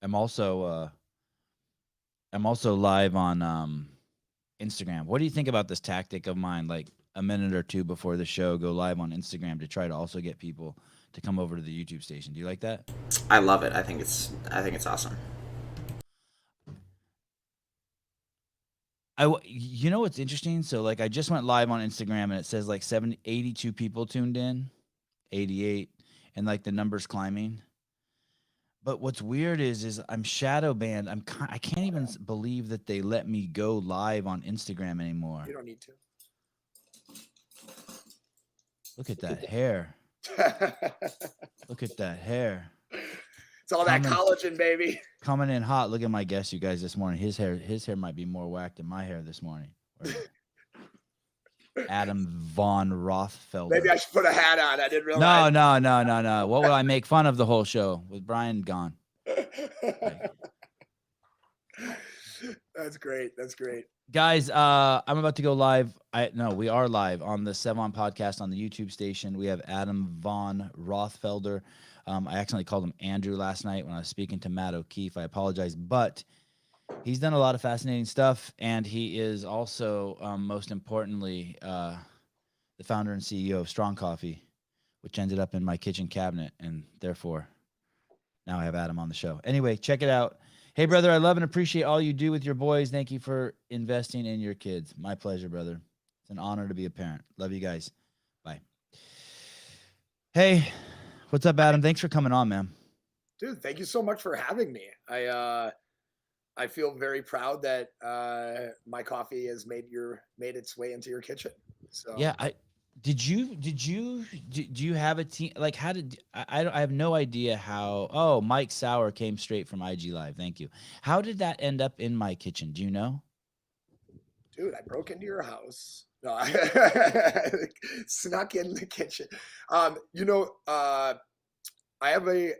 I'm also live on Instagram. What do you think about this tactic of mine? Like a minute or two before the show, go live on Instagram to try to also get people to come over to the YouTube station. Do you like that? I love it. I think it's awesome. You know what's interesting? So like I just went live on Instagram and it says like 82 people tuned in, 88, and like the numbers climbing. But what's weird is I'm shadow banned. I can't even believe that they let me go live on Instagram anymore. You don't need to. Look at that hair. Look at that hair. It's all that Coming collagen, baby. coming in hot. Look at my guest, you guys, this morning. His hair might be more whacked than my hair this morning. Adam von Rothfelder. Maybe I should put a hat on. I didn't realize. No. What will I make fun of the whole show with Brian gone? That's great. That's great. Guys, I'm about to go live. We are live on the Sevan podcast on the YouTube station. We have Adam von Rothfelder. I accidentally called him Andrew last night when I was speaking to Matt O'Keefe. I apologize, but he's done a lot of fascinating stuff, and he is also, most importantly, the founder and CEO of Strong Coffee, which ended up in my kitchen cabinet, and therefore now I have Adam on the show. Anyway, check it out. Hey, brother, I love and appreciate all you do with your boys. Thank you for investing in your kids. My pleasure, brother. It's an honor to be a parent. Love you guys. Bye. Hey, what's up, Adam? Thanks for coming on, man. Dude, thank you so much for having me. I feel very proud that my coffee has made its way into your kitchen. So Yeah, do you have a team? Like, how did I have no idea how. Oh, Mike Sauer came straight from IG Live. Thank you. How did that end up in my kitchen? Do you know? dude, I broke into your house. No, I snuck in the kitchen. I have there's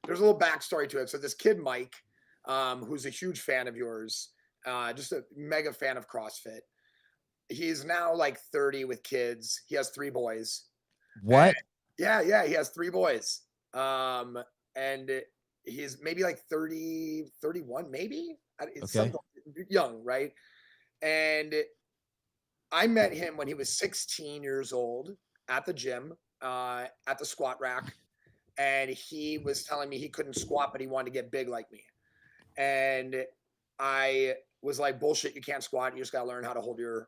a little backstory to it. So this kid, Mike, who's a huge fan of yours, just a mega fan of CrossFit. He's now like 30 with kids. He has 3 boys. What? Yeah, he has 3 boys. And he's maybe like 30, 31, maybe. It's Okay. something young, right? And I met him when he was 16 years old at the gym, at the squat rack. And he was telling me he couldn't squat, but he wanted to get big like me. And I was like, bullshit, you can't squat. You just got to learn how to hold your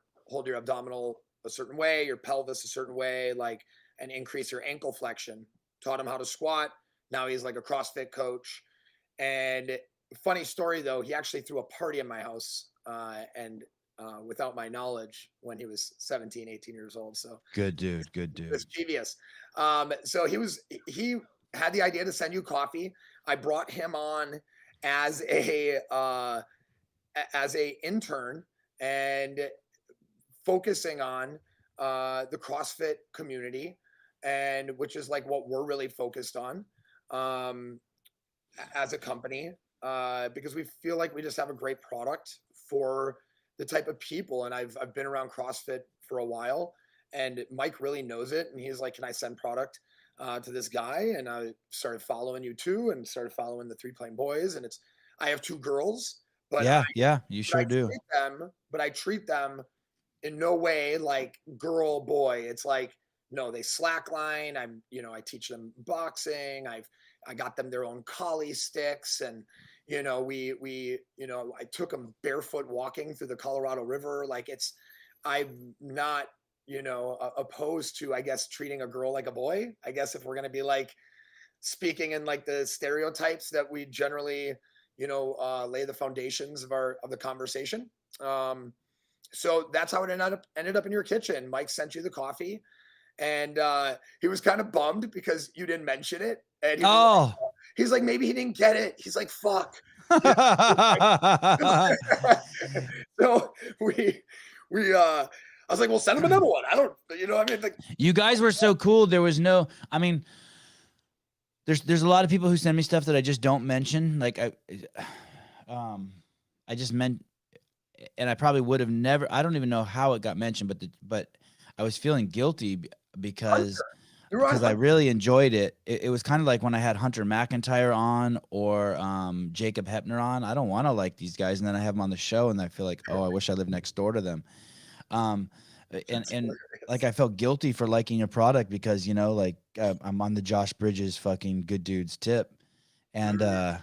abdominal a certain way, your pelvis a certain way, like, and increase your ankle flexion. Taught him how to squat. Now he's like a CrossFit coach. And funny story though, he actually threw a party in my house, and without my knowledge when he was 17, 18 years old. So Good dude. mischievous. So he had the idea to send you coffee. I brought him on as a intern and focusing on the CrossFit community, and which is like what we're really focused on as a company, because we feel like we just have a great product for the type of people. And I've been around CrossFit for a while, and Mike really knows it. And he's like, "Can I send product to this guy?" And I started following you too, and started following the 3 Plane Boys. And I have 2 girls, but Yeah, you sure do. I treat them in no way like girl boy. It's like, no, they slackline. I teach them boxing. I got them their own collie sticks, and I took them barefoot walking through the Colorado River. Like, I'm not opposed to, I guess, treating a girl like a boy. I guess if we're gonna be like speaking in like the stereotypes that we generally lay the foundations of the conversation. So that's how it ended up in your kitchen. Mike sent you the coffee, and he was kind of bummed because you didn't mention it. And he's like, maybe he didn't get it. He's like, fuck. So I was like, well, send him another one. I don't, like, You guys were so cool. There was no, I mean, there's a lot of people who send me stuff that I just don't mention. Like I just meant, and I probably would have never. I don't even know how it got mentioned, but I was feeling guilty because You were on because I Hunter. really enjoyed it. It was kind of like when I had Hunter McIntyre on or Jacob Hepner on. I don't want to like these guys, and then I have them on the show, and I feel like, oh, I wish I lived next door to them. Um, That's and like hilarious. I felt guilty for liking your product because like I'm on the Josh Bridges fucking good dudes tip, and Mhm.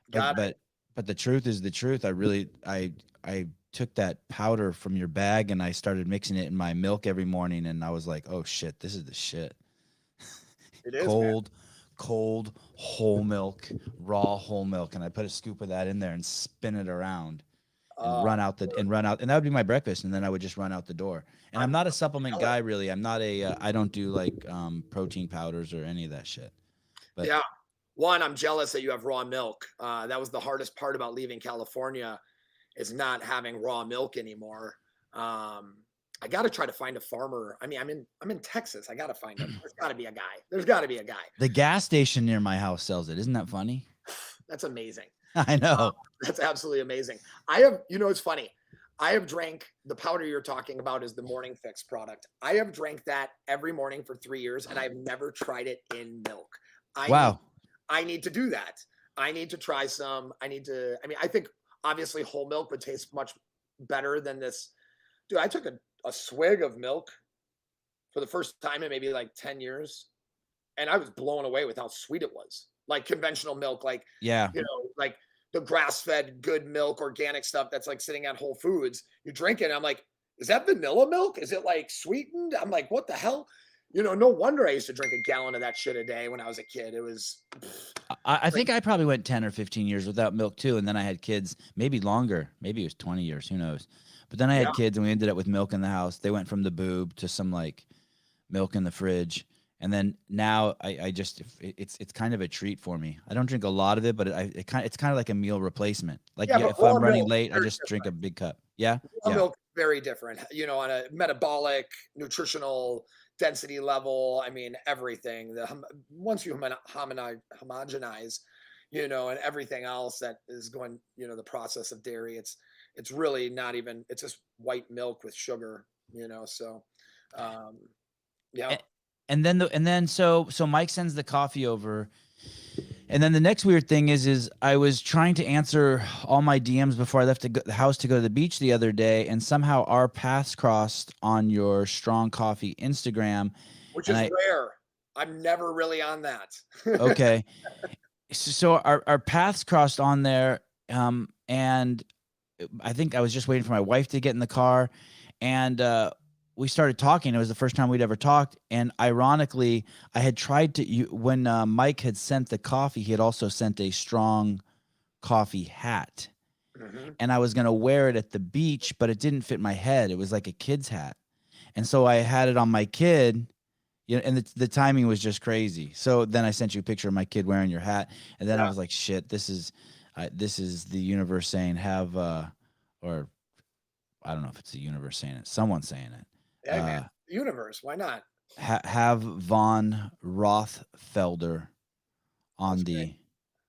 but Got it. but but the truth is the truth. I took that powder from your bag and I started mixing it in my milk every morning, and I was like, oh shit, this is the shit. It is, man. Cold whole milk, raw whole milk, and I put a scoop of that in there and spin it around and Uh, run out, and that would be my breakfast, and then I would just run out the door. And I'm I'm not a supplement jealous. guy really. I'm not a I don't do like protein powders or any of that shit. But Yeah. One, I'm jealous that you have raw milk. That was the hardest part about leaving California is not having raw milk anymore. I got to try to find a farmer. I mean, I'm in Texas. I got to find him. There's got to be a guy. There's got to be a guy. the gas station near my house sells it. Isn't that funny? That's amazing. I know. That's absolutely amazing. I have, it's funny. I have drank the powder you're talking about is the Morning Fix product. I have drank that every morning for 3 years, and I've never tried it in milk. I need, Wow. I need to do that. I need to try some. I mean, I think obviously whole milk would taste much better than this. Dude, I took a swig of milk for the first time in maybe like 10 years, and I was blown away with how sweet it was. Like conventional milk, like, Yeah. like the grass-fed good milk, organic stuff that's like sitting at Whole Foods. You drink it, and I'm like, is that vanilla milk? Is it like sweetened? I'm like, what the hell? No wonder I used to drink a gallon of that shit a day when I was a kid. It was I think I probably went 10 or 15 years without milk too, and then I had kids, maybe longer, maybe it was 20 years, who knows. But then I yeah, had kids, and we ended up with milk in the house. They went from the boob to some like milk in the fridge, and then now I just it's kind of a treat for me. I don't drink a lot of it, but it's kind of like a meal replacement. Like yeah, yeah, but if raw I'm running milk, late, I very just drink a different. big cup. Yeah, Raw yeah. milk, very different. On a metabolic, nutritional density level. I mean, everything. Once you homogenize, and everything else that is going, the process of dairy, it's really not even. It's just white milk with sugar. So, um, yeah. A- And then Mike sends the coffee over. And then the next weird thing is I was trying to answer all my DMs before I left the house to go to the beach the other day, and somehow our paths crossed on your Strong Coffee Instagram. Which And is I rare. I'm never really on that. okay, so our paths crossed on there, and I think I was just waiting for my wife to get in the car, and we started talking. It was the first time we'd ever talked, and ironically, I had tried to when Mike had sent the coffee, he had also sent a Strong Coffee hat, Mhm. and I was gonna wear it at the beach, but it didn't fit my head. It was like a kid's hat, and so I had it on my kid. And the timing was just crazy. So then I sent you a picture of my kid wearing your hat, and then I Yeah. was like, "Shit, this is the universe saying have or I don't know if it's the universe saying it, someone's saying it. Hey, man. Universe. Why not? Have Von Rothfelder That's on great. the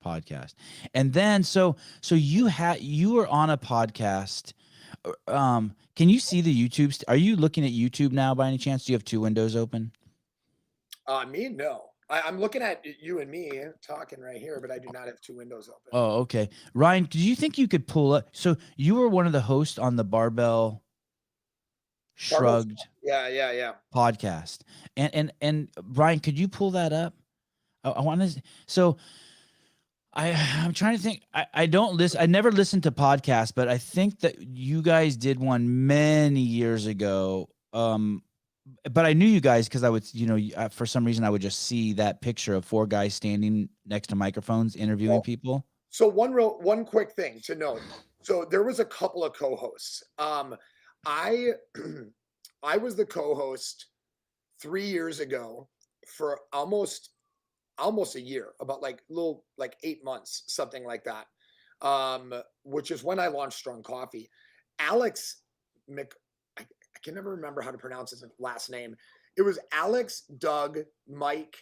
podcast, and then you were on a podcast. Can you see the YouTube? Are you looking at YouTube now by any chance? Do you have two windows open? Me, no. I'm looking at you and me talking right here, but I do not have two windows open. Oh, okay. Ryan, do you think you could pull up? So you were one of the hosts on the Barbell Barbell. Shrugged Yeah. podcast, and Ryan, could you pull that up? I want to. So I'm trying to think. I don't listen. I never listened to podcasts, but I think that you guys did one many years ago. But I knew you guys because I would, for some reason, I would just see that picture of four guys standing next to microphones interviewing Well, people. so one quick thing to note. So there was a couple of co-hosts. I I was the co-host 3 years ago for almost a year, about like 8 months, something like that. Which is when I launched Strong Coffee. Alex Mc I can never remember how to pronounce his last name. It was Alex, Doug, Mike,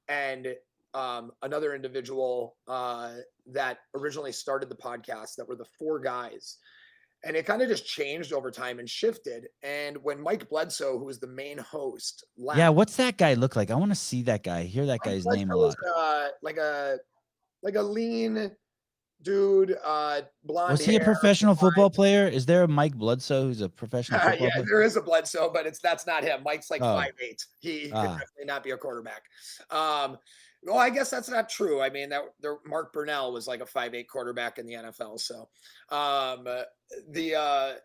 and another individual that originally started the podcast. That were the four guys, And it kind of just changed over time and shifted. And when Mike Bledsoe, who was the main host, left. Yeah, what's that guy look like? I want to see that guy. I hear that Mike guy's Bledsoe name a lot. was, like a lean dude, blonde Was he a hair. professional football player? Is there a Mike Bledsoe who's a professional football Yeah, player? there is a Bledsoe, but that's not him. Mike's like Oh. 5'8". He could definitely not be a quarterback. Well, I guess that's not true. I mean, Mark Burnell was like a 5'8" quarterback in the NFL. So, the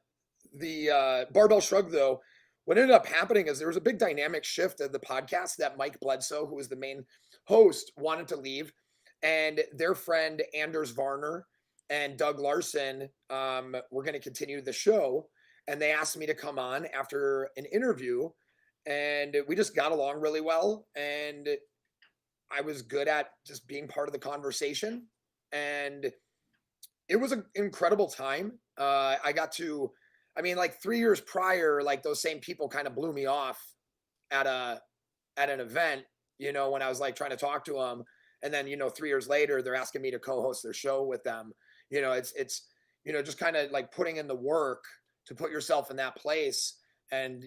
barbell shrug, though, what ended up happening is there was a big dynamic shift of the podcast that Mike Bledsoe, who was the main host, wanted to leave, and their friend Anders Varner and Doug Larson were going to continue the show, and they asked me to come on after an interview, and we just got along really well, and I was good at just being part of the conversation, and it was an incredible time. Like 3 years prior, like those same people kind of blew me off at an event, when I was like trying to talk to them. And then, 3 years later, they're asking me to co-host their show with them. It's just kind of like putting in the work to put yourself in that place. And,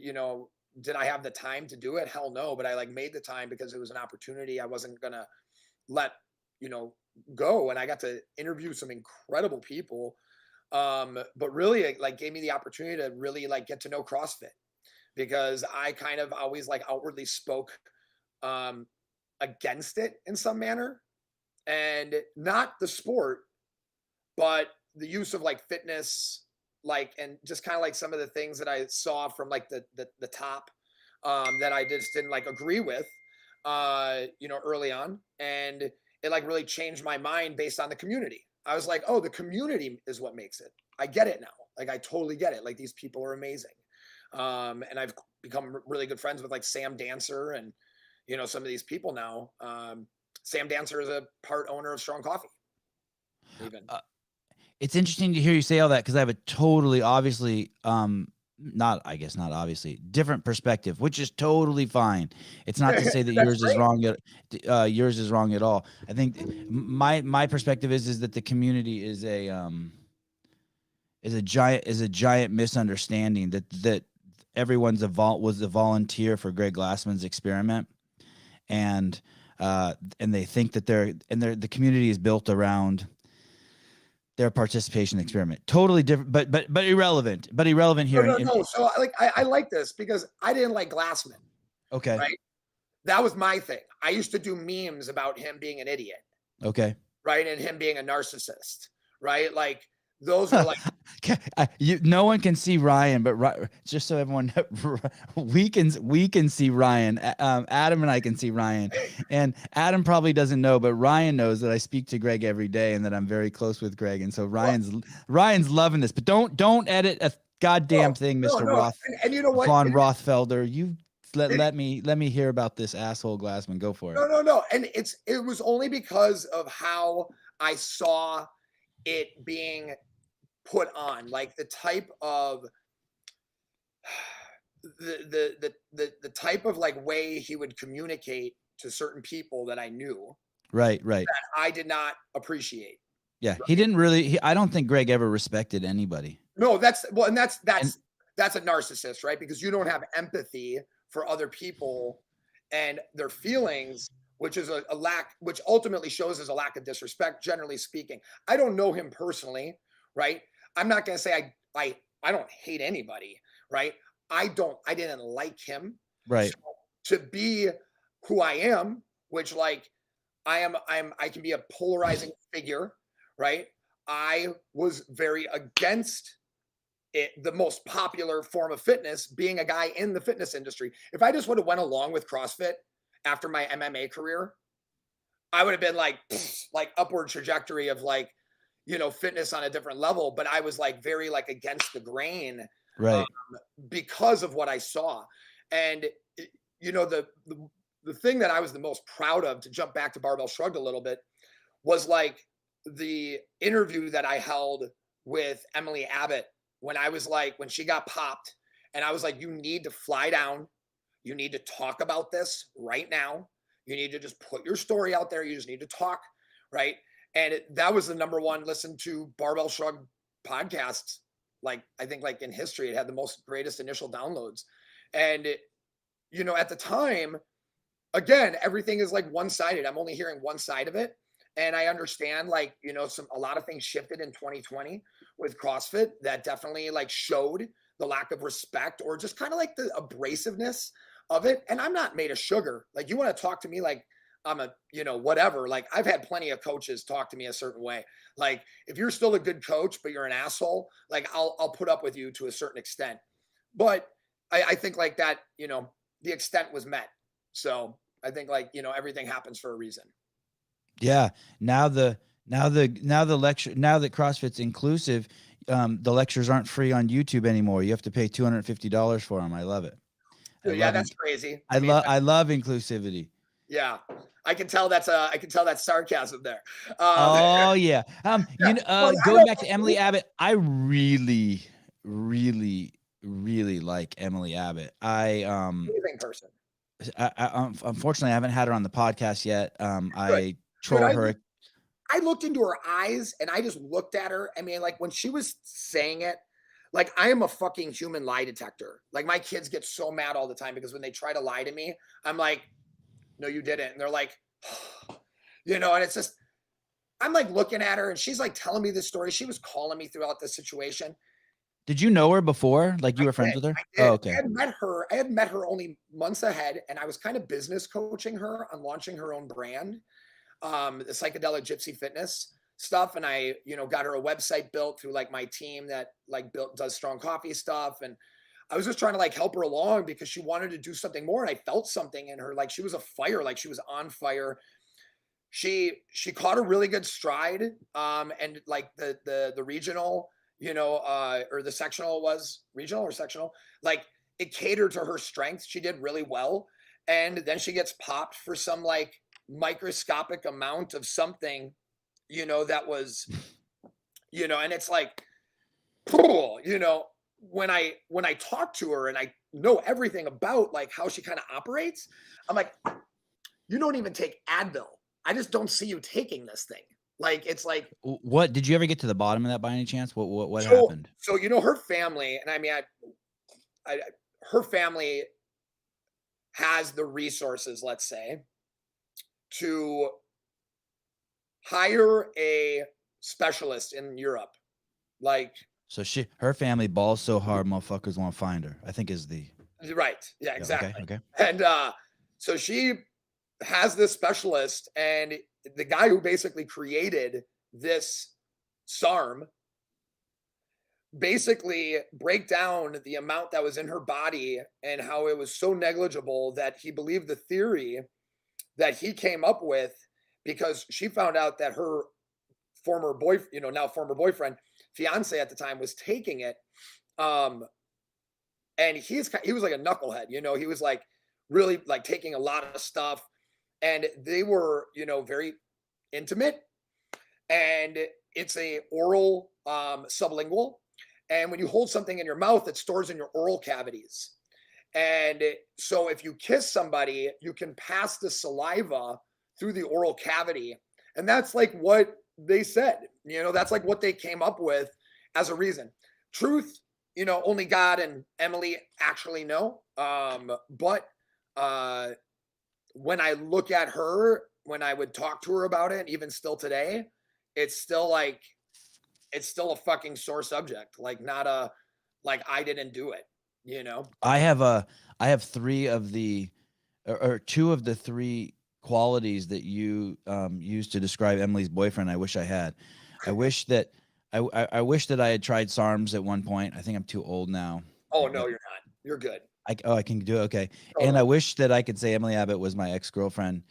did I have the time to do it? Hell no. But I like made the time because it was an opportunity I wasn't going to let, go. And I got to interview some incredible people. But really it like gave me the opportunity to really like get to know CrossFit, because I kind of always like outwardly spoke against it in some manner, and not the sport, but the use of like fitness, like, and just kind of like some of the things that I saw from like the top that I just didn't like agree with, early on. And it like really changed my mind based on the community. I was like, oh, the community is what makes it. I get it now. Like, I totally get it. Like, these people are amazing. And I've become really good friends with like Sam Dancer and, some of these people now. Sam Dancer is a part owner of Strong Coffee. Even. It's interesting to hear you say all that, because I have a totally, obviously, not obviously, different perspective, which is totally fine. It's not to say that yours is wrong. Yours is wrong at all. I think my perspective is that the community is a giant misunderstanding, that everyone's was a volunteer for Greg Glassman's experiment, and they think that the community is built around their participation experiment. Totally different, but irrelevant. But irrelevant here. No. So I like this because I didn't like Glassman. Okay. Right. That was my thing. I used to do memes about him being an idiot. Okay. Right. And him being a narcissist. Right. Like, those were like, no one can see Ryan, but just so everyone, we can see Ryan. Adam and I can see Ryan, and Adam probably doesn't know, but Ryan knows that I speak to Greg every day and that I'm very close with Greg. And so Ryan's loving this, but don't edit a goddamn thing, Mr. Roth. And you know what? Von Rothfelder, you let me hear about this asshole Glassman. Go for it. No. And it was only because of how I saw it being put on, like the type of the type of like way he would communicate to certain people that I knew, right that I did not appreciate. Yeah, right? He didn't really. I don't think Greg ever respected anybody. No, that's a narcissist, right? Because you don't have empathy for other people and their feelings, which is a lack, which ultimately shows as a lack of disrespect, generally speaking. I don't know him personally, right? I'm not going to say I don't hate anybody, right? I didn't like him. Right. So to be who I am, which like I can be a polarizing figure, right? I was very against it, the most popular form of fitness, being a guy in the fitness industry. If I just would have went along with CrossFit after my MMA career, I would have been like upward trajectory of like, fitness on a different level, but I was like very like against the grain, right? Because of what I saw. And the thing that I was the most proud of, to jump back to Barbell Shrugged a little bit, was like the interview that I held with Emily Abbott when she got popped, and I was like, you need to fly down, you need to talk about this right now, you need to just put your story out there, you just need to talk, right? And that was the number one listened to Barbell Shrugged podcasts like, I think like in history, it had the most greatest initial downloads. And, you know, at the time, again, everything is like one-sided. I'm only hearing one side of it. And I understand like, you know, a lot of things shifted in 2020 with CrossFit that definitely like showed the lack of respect or just kind of like the abrasiveness of it. And I'm not made of sugar. Like you want to talk to me like I'm a, you know, whatever. Like I've had plenty of coaches talk to me a certain way. Like if you're still a good coach, but you're an asshole, like I'll put up with you to a certain extent. But I think like that, you know, the extent was met. So I think like, you know, everything happens for a reason. Yeah. Now the lecture, now that CrossFit's inclusive, the lectures aren't free on YouTube anymore. You have to pay $250 for them. I love it. Yeah, that's crazy. I love inclusivity. Yeah. I can tell that's sarcasm there. Oh yeah. Yeah. You know, Well, going back to Emily Abbott, I really, really, really like Emily Abbott. Amazing person. Unfortunately, I haven't had her on the podcast yet. I Dude, troll her. I looked into her eyes and I just looked at her. I mean, like when she was saying it, like I am a fucking human lie detector. Like my kids get so mad all the time because when they try to lie to me, I'm like, no, you didn't. And they're like, you know, and it's just, I'm like looking at her and she's like telling me this story. She was calling me throughout the situation. Did you know her before? Like you were friends with her? Oh, okay. I had met her only months ahead, and I was kind of business coaching her on launching her own brand, the psychedelic gypsy fitness stuff. And I, you know, got her a website built through like my team that like does strong coffee stuff. And I was just trying to like help her along because she wanted to do something more. And I felt something in her, like she was a fire, like she was on fire. She caught a really good stride. And like the regional, you know, or the sectional was regional or sectional, like it catered to her strengths. She did really well. And then she gets popped for some like microscopic amount of something, you know, that was, you know, and it's like, you know, when I talk to her and I know everything about like how she kind of operates, I'm like, you don't even take Advil. I just don't see you taking this thing. Like, it's like, what did you ever get to the bottom of that by any chance? What happened? So, you know, her family, and I mean, her family has the resources, let's say, to hire a specialist in Europe. Like, so her family balls so hard, motherfuckers won't find her, I think is the right. Yeah, exactly. Okay. And so she has this specialist, and the guy who basically created this SARM basically break down the amount that was in her body and how it was so negligible that he believed the theory that he came up with, because she found out that her former boyfriend, you know, now former boyfriend, fiance at the time, was taking it. And he was like a knucklehead, you know, he was like really like taking a lot of stuff, and they were, you know, very intimate, and it's a oral sublingual. And when you hold something in your mouth, it stores in your oral cavities. And so if you kiss somebody, you can pass the saliva through the oral cavity. And that's like what they said, you know, that's like what they came up with as a reason. Truth, you know, only God and Emily actually know. But when I look at her, when I would talk to her about it, even still today, it's still a fucking sore subject. Like not a, like I didn't do it, you know? I have three of the, or two of the three qualities that you used to describe Emily's boyfriend. I wish I had. I wish that I wish that I had tried SARMs at one point. I think I'm too old now. Oh no, you're not. You're good. I can do it. Okay. Oh, And I wish that I could say Emily Abbott was my ex-girlfriend.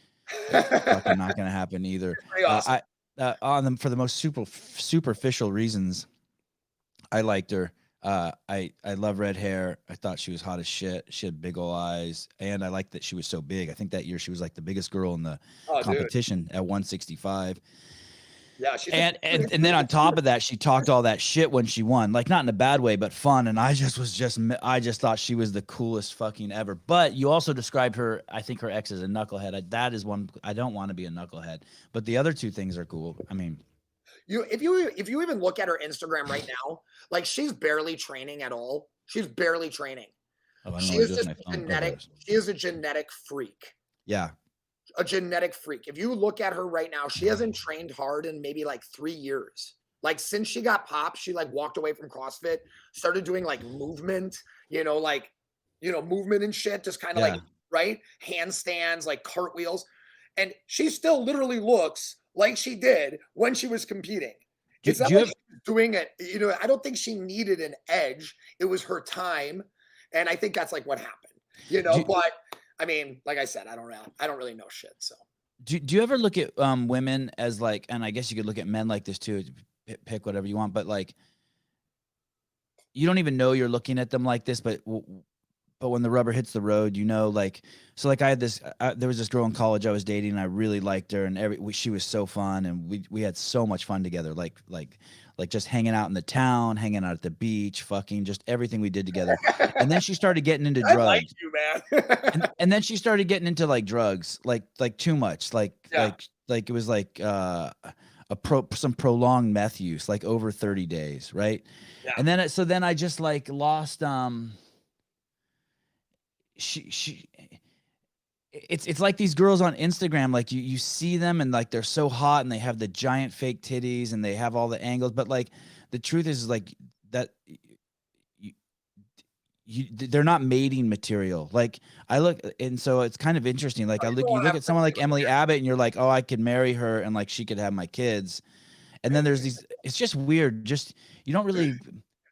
It's fucking not gonna happen either. Pretty awesome. For the most superficial reasons, I liked her. I love red hair. I thought she was hot as shit. She had big old eyes, and I liked that she was so big. I think that year she was like the biggest girl in the competition at 165. Yeah, she's and then on top of that, she talked all that shit when she won, like not in a bad way, but fun. And I just thought she was the coolest fucking ever. But you also described her, I think her ex as a knucklehead. That is one I don't want to be a knucklehead. But the other two things are cool. I mean, if you even look at her Instagram right now, like she's barely training at all. She's barely training. Oh, I don't know She what is to do just with my a phone. genetic. She is a genetic freak. Yeah. A genetic freak. If you look at her right now, she hasn't trained hard in maybe like 3 years. Like since she got popped, she like walked away from CrossFit, started doing like movement, movement and shit, just kind of like, right? Handstands, like cartwheels. And she still literally looks like she did when she was competing. It's not like she was doing it, I don't think she needed an edge. It was her time. And I think that's like what happened, but I mean, like I said, I don't really know shit. So do you ever look at women as like, and I guess you could look at men like this too, pick whatever you want, but like, you don't even know you're looking at them like this, but when the rubber hits the road, like, so like I had this, there was this girl in college I was dating and I really liked her and she was so fun and we had so much fun together. Like just hanging out in the town, hanging out at the beach, fucking just everything we did together. And then she started getting into drugs. I like you, man. and then she started getting into like drugs, like too much, like it was like, some prolonged meth use, like over 30 days. Right. Yeah. And then, so then I just like lost, it's like these girls on Instagram, like you see them and like they're so hot and they have the giant fake titties and they have all the angles, but like the truth is like that they're not mating material. Like I look, and so it's kind of interesting. Like you look at someone like Emily Abbott and you're like, oh, I could marry her and like she could have my kids. And then there's these, it's just weird. Just, you don't really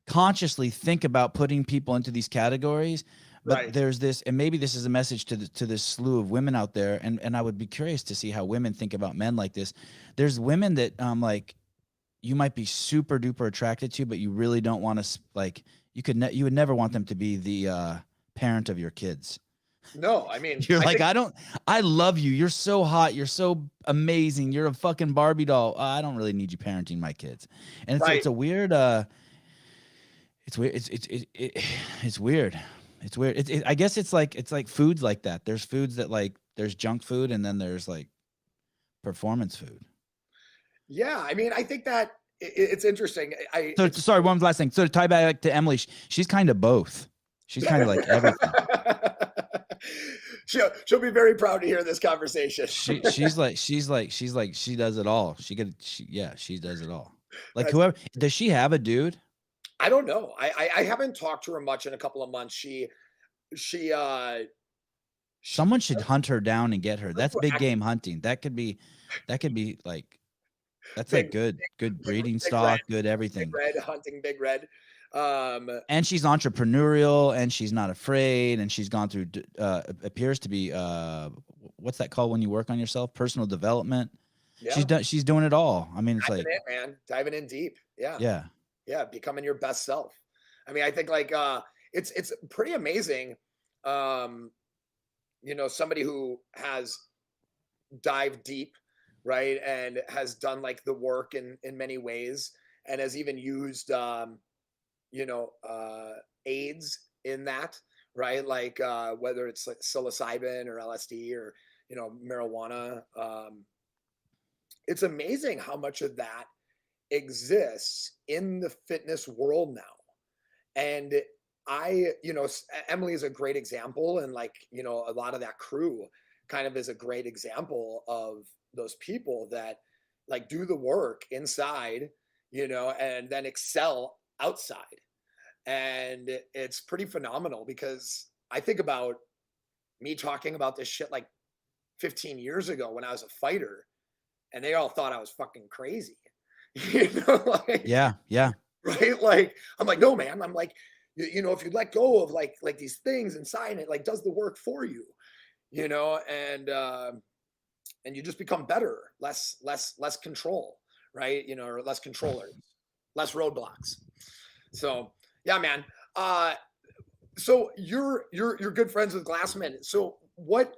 consciously think about putting people into these categories. But there's this, and maybe this is a message to this slew of women out there, and I would be curious to see how women think about men like this. There's women that like you might be super duper attracted to, but you really don't want to like you would never want them to be the parent of your kids. No, I mean, you're like, I love you. You're so hot. You're so amazing. You're a fucking Barbie doll. I don't really need you parenting my kids. And it's a weird. It's weird. It's weird. It's weird. I guess it's like foods like that. There's foods that like there's junk food and then there's like performance food. Yeah, I mean, I think that it's interesting. Sorry, one last thing. So to tie back to Emily, she's kind of both. She's kind of like everything. She'll be very proud to hear this conversation. she does it all. She does it all. Like whoever, does she have a dude? I don't know. I haven't talked to her much in a couple of months. Someone should hunt her down and get her. That's big game hunting. That could be like, that's like good breeding stock, good everything. Big Red, hunting Big Red. And she's entrepreneurial and she's not afraid and she's gone through appears to be what's that called when you work on yourself? Personal development. Yeah. She's doing it all. I mean, it's diving in deep. Yeah. Yeah. Yeah, becoming your best self. I mean, I think like it's pretty amazing. Somebody who has dived deep, right, and has done like the work in many ways, and has even used aids in that, right? Like whether it's like psilocybin or LSD or marijuana. It's amazing how much of that exists in the fitness world now. And Emily is a great example. And like, a lot of that crew kind of is a great example of those people that like do the work inside, and then excel outside. And it's pretty phenomenal because I think about me talking about this shit like 15 years ago when I was a fighter and they all thought I was fucking crazy. Yeah. Right. Like, I'm like, no, man. I'm like, if you let go of like these things inside, it like does the work for you, and you just become better, less control, right? Or less controllers, less roadblocks. So yeah, man. So you're good friends with Glassman. So what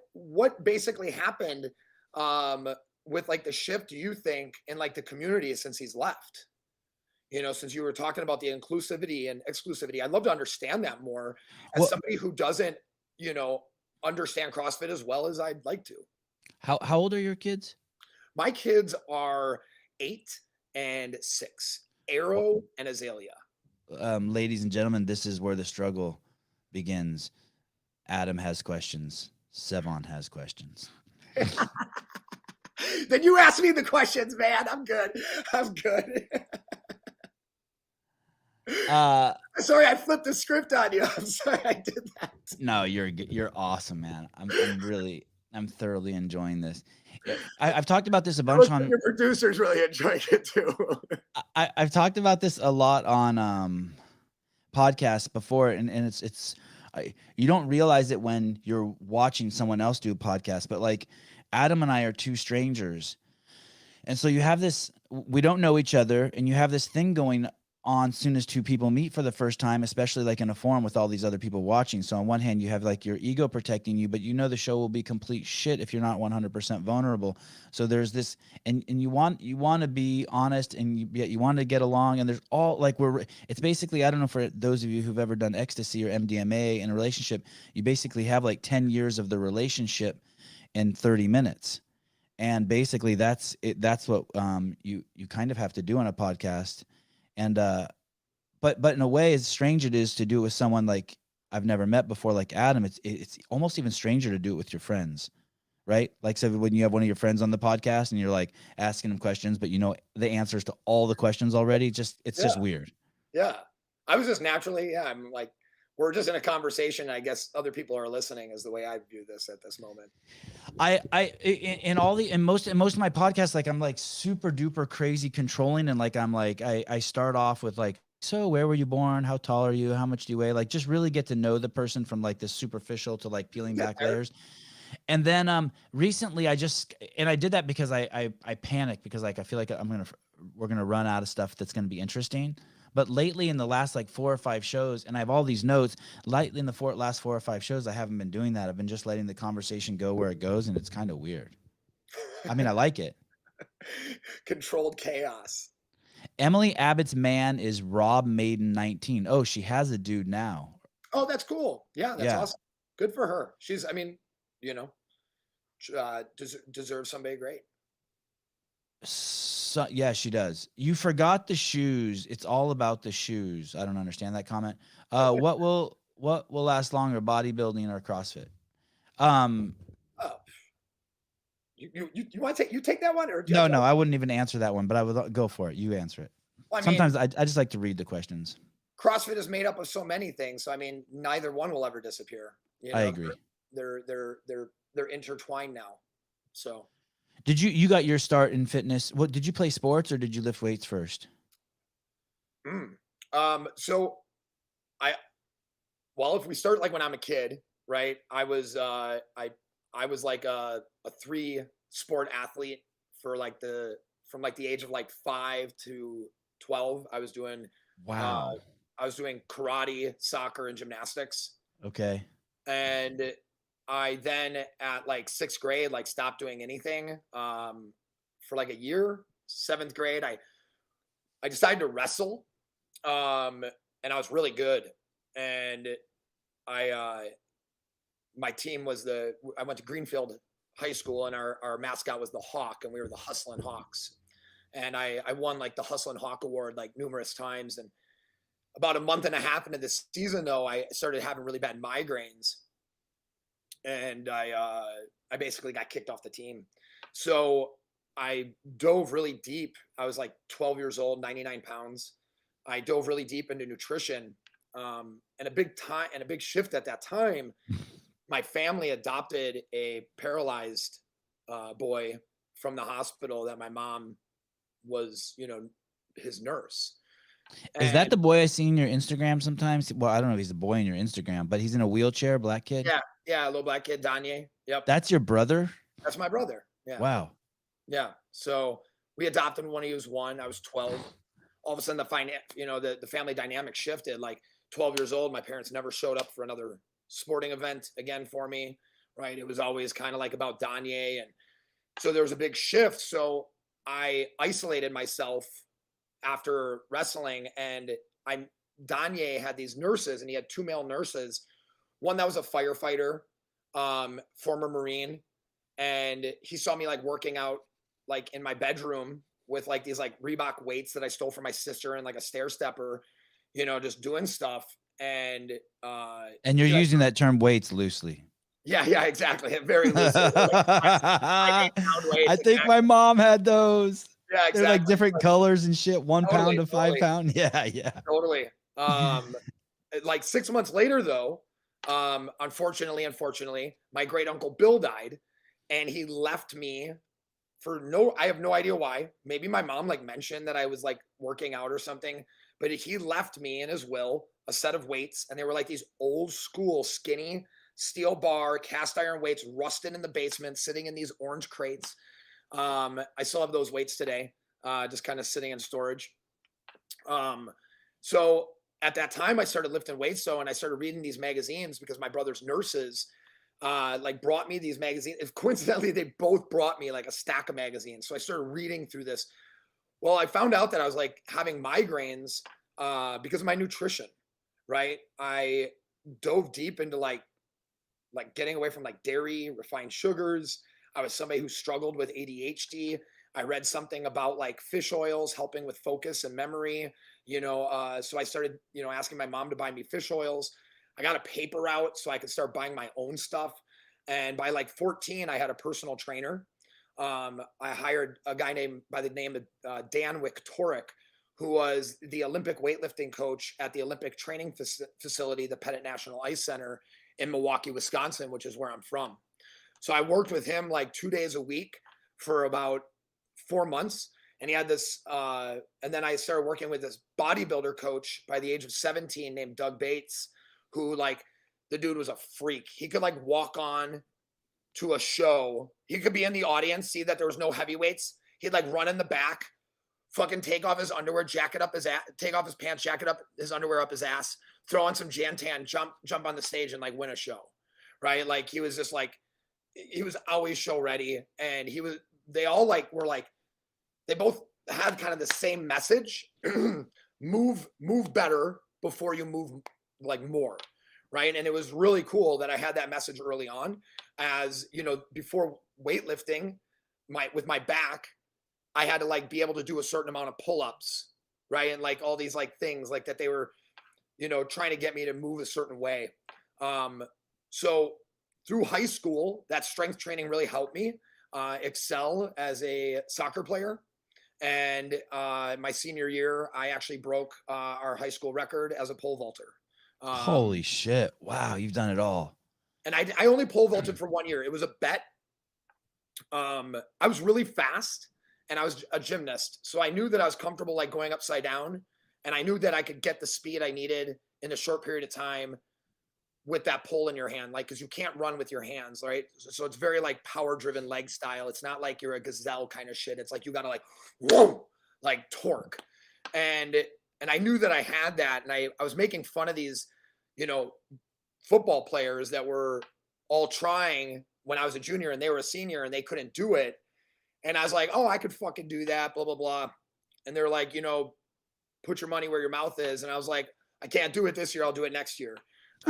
basically happened, with like the shift, do you think, in like the community since he's left? Since you were talking about the inclusivity and exclusivity, I'd love to understand that more as somebody who doesn't, understand CrossFit as well as I'd like to. How old are your kids? My kids are 8 and 6. Arrow and Azalea. Ladies and gentlemen, this is where the struggle begins. Adam has questions. Sevan has questions. Then you ask me the questions, man. I'm good. Sorry, I flipped the script on you. I'm sorry I did that. No, you're awesome, man. I'm thoroughly enjoying this. I've talked about this a bunch on. Your producer's really enjoying it too. I've talked about this a lot on podcasts before, and it's you don't realize it when you're watching someone else do a podcast, but like Adam and I are two strangers, and so you have this. We don't know each other, and you have this thing going on soon as two people meet for the first time, especially like in a forum with all these other people watching. So on one hand, you have like your ego protecting you, but you know the show will be complete shit if you're not 100% vulnerable. So there's this, and you want to be honest, and you want to get along, and there's all like it's basically, I don't know, for those of you who've ever done ecstasy or MDMA in a relationship, you basically have like 10 years of the relationship in 30 minutes. And basically that's it. That's what you kind of have to do on a podcast. And but in a way, as strange it is to do it with someone like I've never met before, like Adam, it's almost even stranger to do it with your friends, right? Like, so when you have one of your friends on the podcast and you're like asking them questions, but you know the answers to all the questions already, it's just weird. Yeah, I was just naturally, I'm like, we're just in a conversation. I guess other people are listening is the way I view this at this moment. In most of my podcasts, like I'm like super duper crazy controlling, and like I'm like I start off with like, so where were you born? How tall are you? How much do you weigh? Like just really get to know the person from like this superficial to like peeling back layers. And then recently I did that because I panicked because like I feel like we're gonna run out of stuff that's gonna be interesting. But lately in the last like 4 or 5 shows, and I have all these notes, lately in the last 4 or 5 shows, I haven't been doing that. I've been just letting the conversation go where it goes, and it's kind of weird. I mean, I like it. Controlled chaos. Emily Abbott's man is Rob Maiden 19. Oh, she has a dude now. Oh, that's cool. Yeah, that's awesome. Good for her. She's, I mean, you know, deserves somebody great. So, yeah, she does. You forgot the shoes. It's all about the shoes. I don't understand that comment. What will last longer, bodybuilding or CrossFit? You want to take that one, or no, I wouldn't even answer that one, but I would go for it. You answer it. Well, sometimes I just like to read the questions. CrossFit is made up of so many things, so I mean, neither one will ever disappear. You know, I agree. They're intertwined now. So. Did you got your start in fitness? What did you play sports or did you lift weights first? So if we start like when I'm a kid, right? I was like a 3-sport athlete from the age of like 5 to 12. I was doing I was doing karate, soccer, and gymnastics. Okay. And I then at like 6th grade, like stopped doing anything for like a year. 7th grade, I decided to wrestle. And I was really good. And my team was I went to Greenfield High School, and our mascot was the Hawk, and we were the Hustlin' Hawks. And I won like the Hustlin' Hawk Award like numerous times. And about a month and a half into the season, though, I started having really bad migraines. And I basically got kicked off the team. So I dove really deep. I was like 12 years old, 99 pounds. I dove really deep into nutrition. And a big shift at that time, my family adopted a paralyzed boy from the hospital that my mom was, his nurse. Is that the boy I see in your Instagram sometimes? Well, I don't know if he's the boy in your Instagram, but he's in a wheelchair, black kid? Yeah, a little black kid, Danye. Yep. That's your brother? That's my brother. Yeah. Wow. Yeah. So we adopted him when he was 1. I was 12. All of a sudden the family dynamic shifted. Like 12 years old, my parents never showed up for another sporting event again for me. Right. It was always kind of like about Danye. And so there was a big shift. So I isolated myself after wrestling, and Danye had these nurses, and he had 2 male nurses. One that was a firefighter, former Marine, and he saw me like working out like in my bedroom with like these like Reebok weights that I stole from my sister and like a stair stepper, you know, just doing stuff. And you're using that term weights loosely. yeah, exactly. Very loosely. Like 8-pound weights. I think my mom had those. Yeah, exactly. They're like different colors and shit. 1 pound to 5 totally. pound. Yeah. Totally. Like 6 months later, though, unfortunately, my great uncle Bill died, and he left me I have no idea why. Maybe my mom like mentioned that I was like working out or something, but he left me in his will a set of weights, and they were like these old school skinny steel bar cast iron weights, rusted in the basement, sitting in these orange crates. I still have those weights today, just kind of sitting in storage. So at that time I started lifting weights. And I started reading these magazines because my brother's nurses like brought me these magazines. If coincidentally, they both brought me like a stack of magazines. So I started reading through this. Well, I found out that I was like having migraines because of my nutrition, right? I dove deep into like getting away from like dairy, refined sugars. I was somebody who struggled with ADHD. I read something about like fish oils helping with focus and memory, so I started, asking my mom to buy me fish oils. I got a paper route so I could start buying my own stuff. And by like 14, I had a personal trainer. I hired a guy by the name of Dan Wiktorek, who was the Olympic weightlifting coach at the Olympic training facility, the Pettit National Ice Center in Milwaukee, Wisconsin, which is where I'm from. So I worked with him like 2 days a week for about 4 months. And he had this, and then I started working with this bodybuilder coach by the age of 17 named Doug Bates, who like, the dude was a freak. He could like walk on to a show. He could be in the audience, see that there was no heavyweights. He'd like run in the back, fucking take off his underwear, jacket up his ass, take off his pants, jacket up his underwear up his ass, throw on some Jantan, jump on the stage and like win a show. Right. Like he was just like, he was always show ready. And they all like, were like, they both had kind of the same message. move better before you move like more. Right. And it was really cool that I had that message early on, as before weightlifting, with my back, I had to like be able to do a certain amount of pull-ups. Right. And like all these like things like that they were, trying to get me to move a certain way. So through high school, that strength training really helped me excel as a soccer player. And my senior year, I actually broke our high school record as a pole vaulter. Holy shit. Wow. You've done it all. And I only pole vaulted for 1 year. It was a bet. I was really fast and I was a gymnast. So I knew that I was comfortable like going upside down, and I knew that I could get the speed I needed in a short period of time with that pole in your hand. Like, cause you can't run with your hands. Right. So it's very like power driven leg style. It's not like you're a gazelle kind of shit. It's like, you got to like, whoa, like torque. And I knew that I had that. And I was making fun of these, football players that were all trying when I was a junior and they were a senior and they couldn't do it. And I was like, oh, I could fucking do that, blah, blah, blah. And they're like, put your money where your mouth is. And I was like, I can't do it this year. I'll do it next year.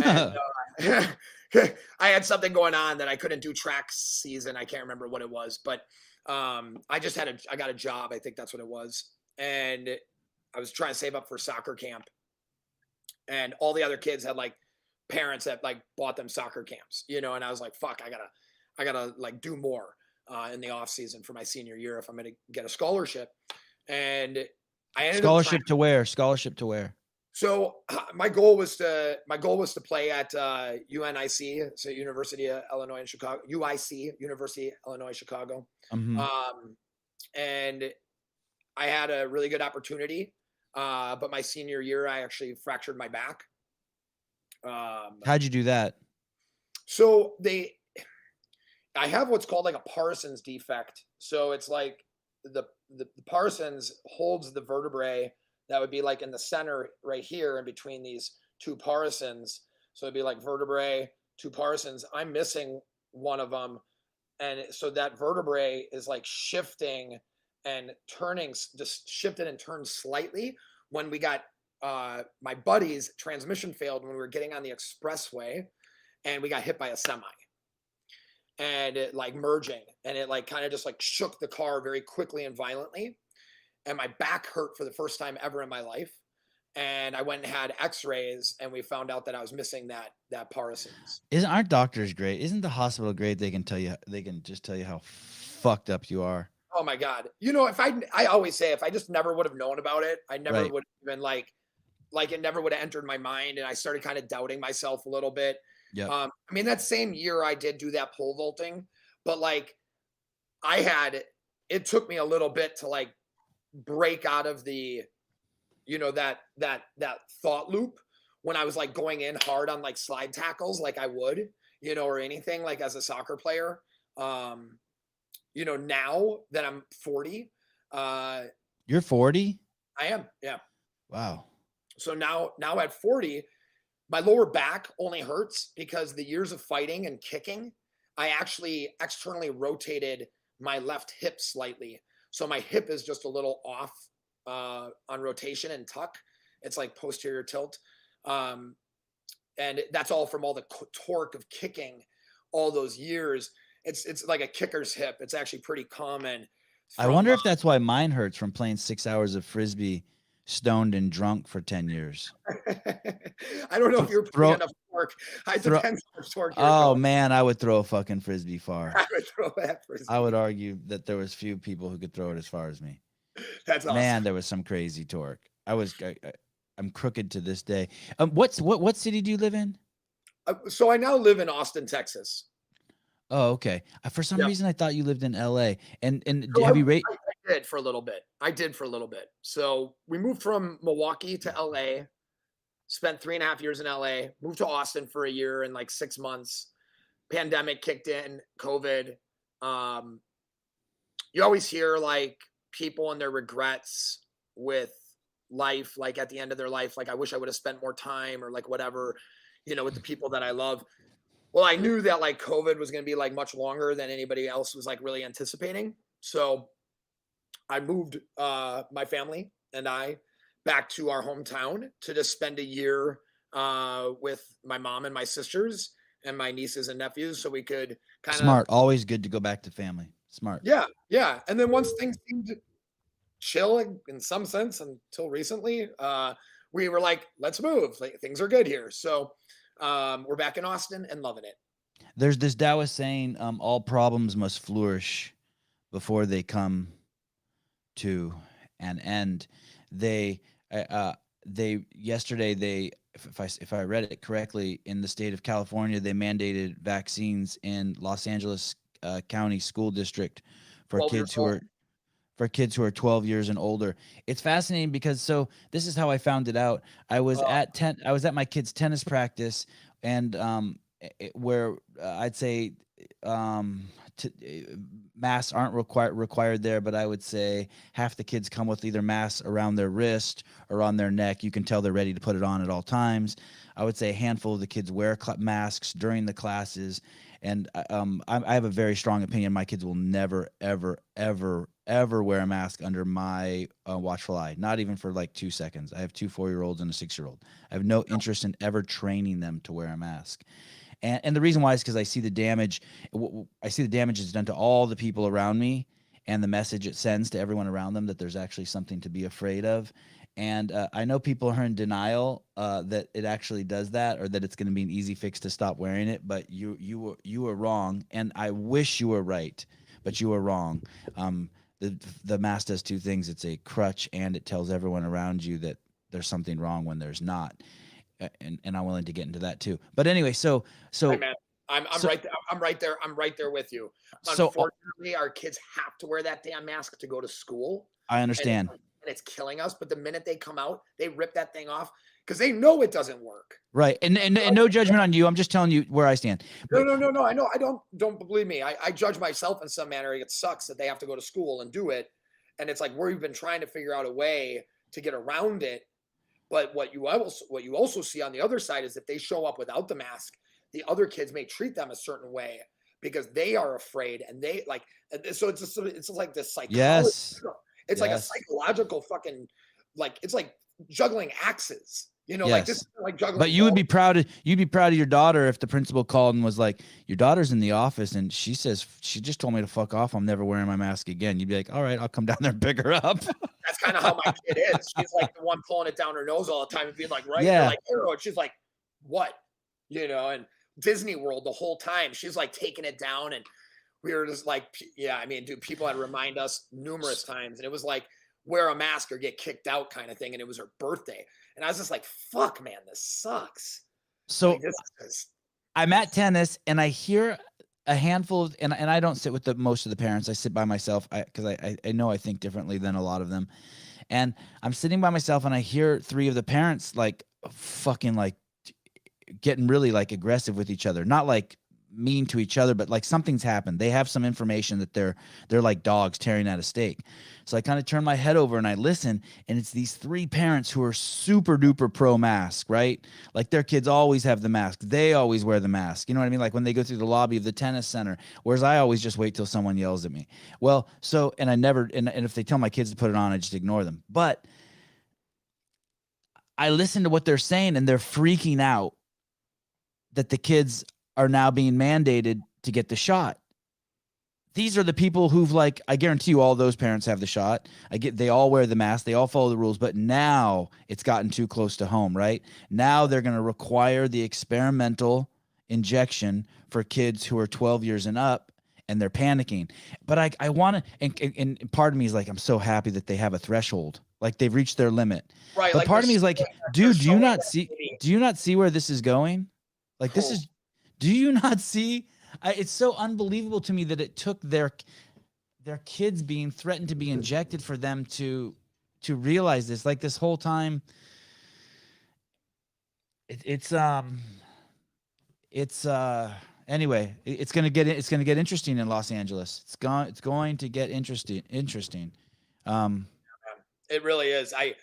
And I had something going on that I couldn't do track season. I can't remember what it was, but I got a job. I think that's what it was. And I was trying to save up for soccer camp. And all the other kids had like parents that like bought them soccer camps, and I was like, fuck, I gotta like do more in the off season for my senior year if I'm going to get a scholarship. And I ended Scholarship to where? So my goal was to play at UNIC, so University of Illinois in Chicago, UIC, University of Illinois Chicago. Mm-hmm. And I had a really good opportunity, but my senior year I actually fractured my back. How'd you do that? So I have what's called like a Parsons defect. So it's like the Parsons holds the vertebrae that would be like in the center right here in between these two Parsons. So it'd be like vertebrae, two Parsons. I'm missing one of them. And so that vertebrae is like shifting and turning, just shifted and turned slightly when we got my buddy's transmission failed when we were getting on the expressway and we got hit by a semi. And it like merging, and it like kind of just like shook the car very quickly and violently. and my back hurt for the first time ever in my life. And I went and had x-rays, and we found out that I was missing that parsons. Aren't doctors great? Isn't the hospital great? They can just tell you how fucked up you are. Oh my God. You know, I always say, if I just never would have known about it, I never Right. would have been like it never would have entered my mind. And I started kind of doubting myself a little bit. Yeah. I mean, that same year I did do that pole vaulting, but like it took me a little bit to like break out of the, you know, that thought loop when I was like going in hard on like slide tackles, like I would, you know, or anything like as a soccer player. You know, now that I'm 40, You're 40? I am. Yeah. Wow. So now at 40, my lower back only hurts because the years of fighting and kicking, I actually externally rotated my left hip slightly. So my hip is just a little off on rotation and tuck. It's like posterior tilt. And that's all from all the torque of kicking all those years. It's like a kicker's hip. It's actually pretty common. I wonder if that's why mine hurts from playing 6 hours of frisbee stoned and drunk for 10 years. I don't know if you're putting enough torque. It depends on the torque. Oh man, I would throw a fucking frisbee far. I would throw that frisbee. I would argue that there was few people who could throw it as far as me. That's awesome. Man, there was some crazy torque. I'm crooked to this day. What city do you live in? So I now live in Austin, Texas. Oh, okay. For some reason, I thought you lived in LA. And So have you I did for a little bit. So we moved from Milwaukee to LA, spent 3.5 years in LA, moved to Austin for a year and like 6 months. Pandemic kicked in, COVID. You always hear like people and their regrets with life, like at the end of their life, like I wish I would have spent more time or like whatever, you know, with the people that I love. Well, I knew that like COVID was going to be like much longer than anybody else was like really anticipating. So I moved my family and I back to our hometown to just spend a year with my mom and my sisters and my nieces and nephews. So we could kind of smart, always good to go back to family. Smart. Yeah. Yeah. And then once things seemed chill in some sense until recently, we were like, let's move. Like, things are good here. So we're back in Austin and loving it. There's this Taoist saying, all problems must flourish before they come to an end. Yesterday, if I read it correctly, in the state of California, they mandated vaccines in Los Angeles County School District for kids who are 12 years and older. It's fascinating because this is how I found it out. I was at my kid's tennis practice, and where I'd say masks aren't required there, but I would say half the kids come with either masks around their wrist or on their neck. You can tell they're ready to put it on at all times. I would say a handful of the kids wear masks during the classes. And I have a very strong opinion. My kids will never, ever, ever, ever wear a mask under my watchful eye, not even for like 2 seconds. I have 2 4-year-olds and a 6-year-old. I have no interest in ever training them to wear a mask. And the reason why is because I see the damage. I see the damage it's done to all the people around me and the message it sends to everyone around them that there's actually something to be afraid of. And I know people are in denial that it actually does that, or that it's going to be an easy fix to stop wearing it. But you were wrong, and I wish you were right, but you were wrong. The mask does 2 things: it's a crutch, and it tells everyone around you that there's something wrong when there's not. And I'm willing to get into that too. But anyway, so hey man, I'm right there. I'm right there with you. Unfortunately, our kids have to wear that damn mask to go to school. I understand. And it's killing us. But the minute they come out, they rip that thing off because they know it doesn't work. Right. And no judgment on you. I'm just telling you where I stand. No. I know. Don't believe me. I judge myself in some manner. It sucks that they have to go to school and do it. And it's like, we've been trying to figure out a way to get around it. But what you also see on the other side is if they show up without the mask, the other kids may treat them a certain way because they are afraid, and they like. So it's just like this psychology. Yes. It's like a psychological fucking, like, it's like juggling axes. You know, yes. like this is like juggling. But you'd be proud of your daughter if the principal called and was like, your daughter's in the office and she says she just told me to fuck off. I'm never wearing my mask again. You'd be like, all right, I'll come down there and pick her up. That's kind of how my kid is. She's like the one pulling it down her nose all the time and being like, right? Yeah. You're like, oh, and she's like, what? And Disney World the whole time, she's like taking it down. And we were just like, yeah, I mean, dude, people had to remind us numerous times. And it was like, wear a mask or get kicked out kind of thing. And it was her birthday. And I was just like, fuck, man, this sucks. So like, this I'm at tennis and I hear a handful of, and I don't sit with most of the parents. I sit by myself because I know I think differently than a lot of them. And I'm sitting by myself and I hear 3 of the parents like fucking like getting really like aggressive with each other, not like mean to each other, but like something's happened. They have some information that they're like dogs tearing at a steak. So I kind of turn my head over and I listen, and it's these 3 parents who are super duper pro mask, right? Like their kids always have the mask. They always wear the mask. You know what I mean? Like when they go through the lobby of the tennis center, whereas I always just wait till someone yells at me. Well, so, and I never, and if they tell my kids to put it on, I just ignore them. But I listen to what they're saying and they're freaking out that the kids are now being mandated to get the shot. These are the people who've like, I guarantee you all those parents have the shot. They all wear the mask. They all follow the rules, but now it's gotten too close to home, right? Now they're going to require the experimental injection for kids who are 12 years and up, and they're panicking. But I want to, and part of me is like, I'm so happy that they have a threshold. Like they've reached their limit. right. But Like part of me is like, dude, do you not see where this is going? Like this is, do you not see? It's so unbelievable to me that it took their kids being threatened to be injected for them to realize this. Like this whole time, anyway. It's gonna get interesting in Los Angeles. It's going to get interesting. It really is. I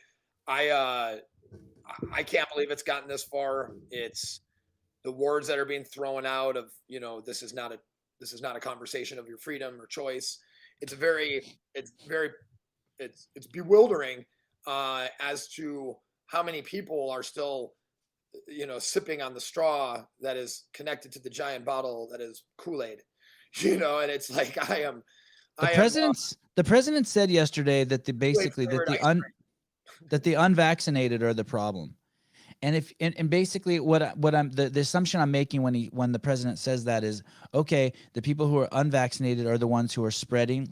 can't believe it's gotten this far. It's the words that are being thrown out of, this is not a conversation of your freedom or choice. It's bewildering as to how many people are still, sipping on the straw that is connected to the giant bottle that is Kool-Aid, and it's like, the president said yesterday that that the unvaccinated are the problem. And basically what I'm the assumption I'm making when the president says that is, okay, the people who are unvaccinated are the ones who are spreading,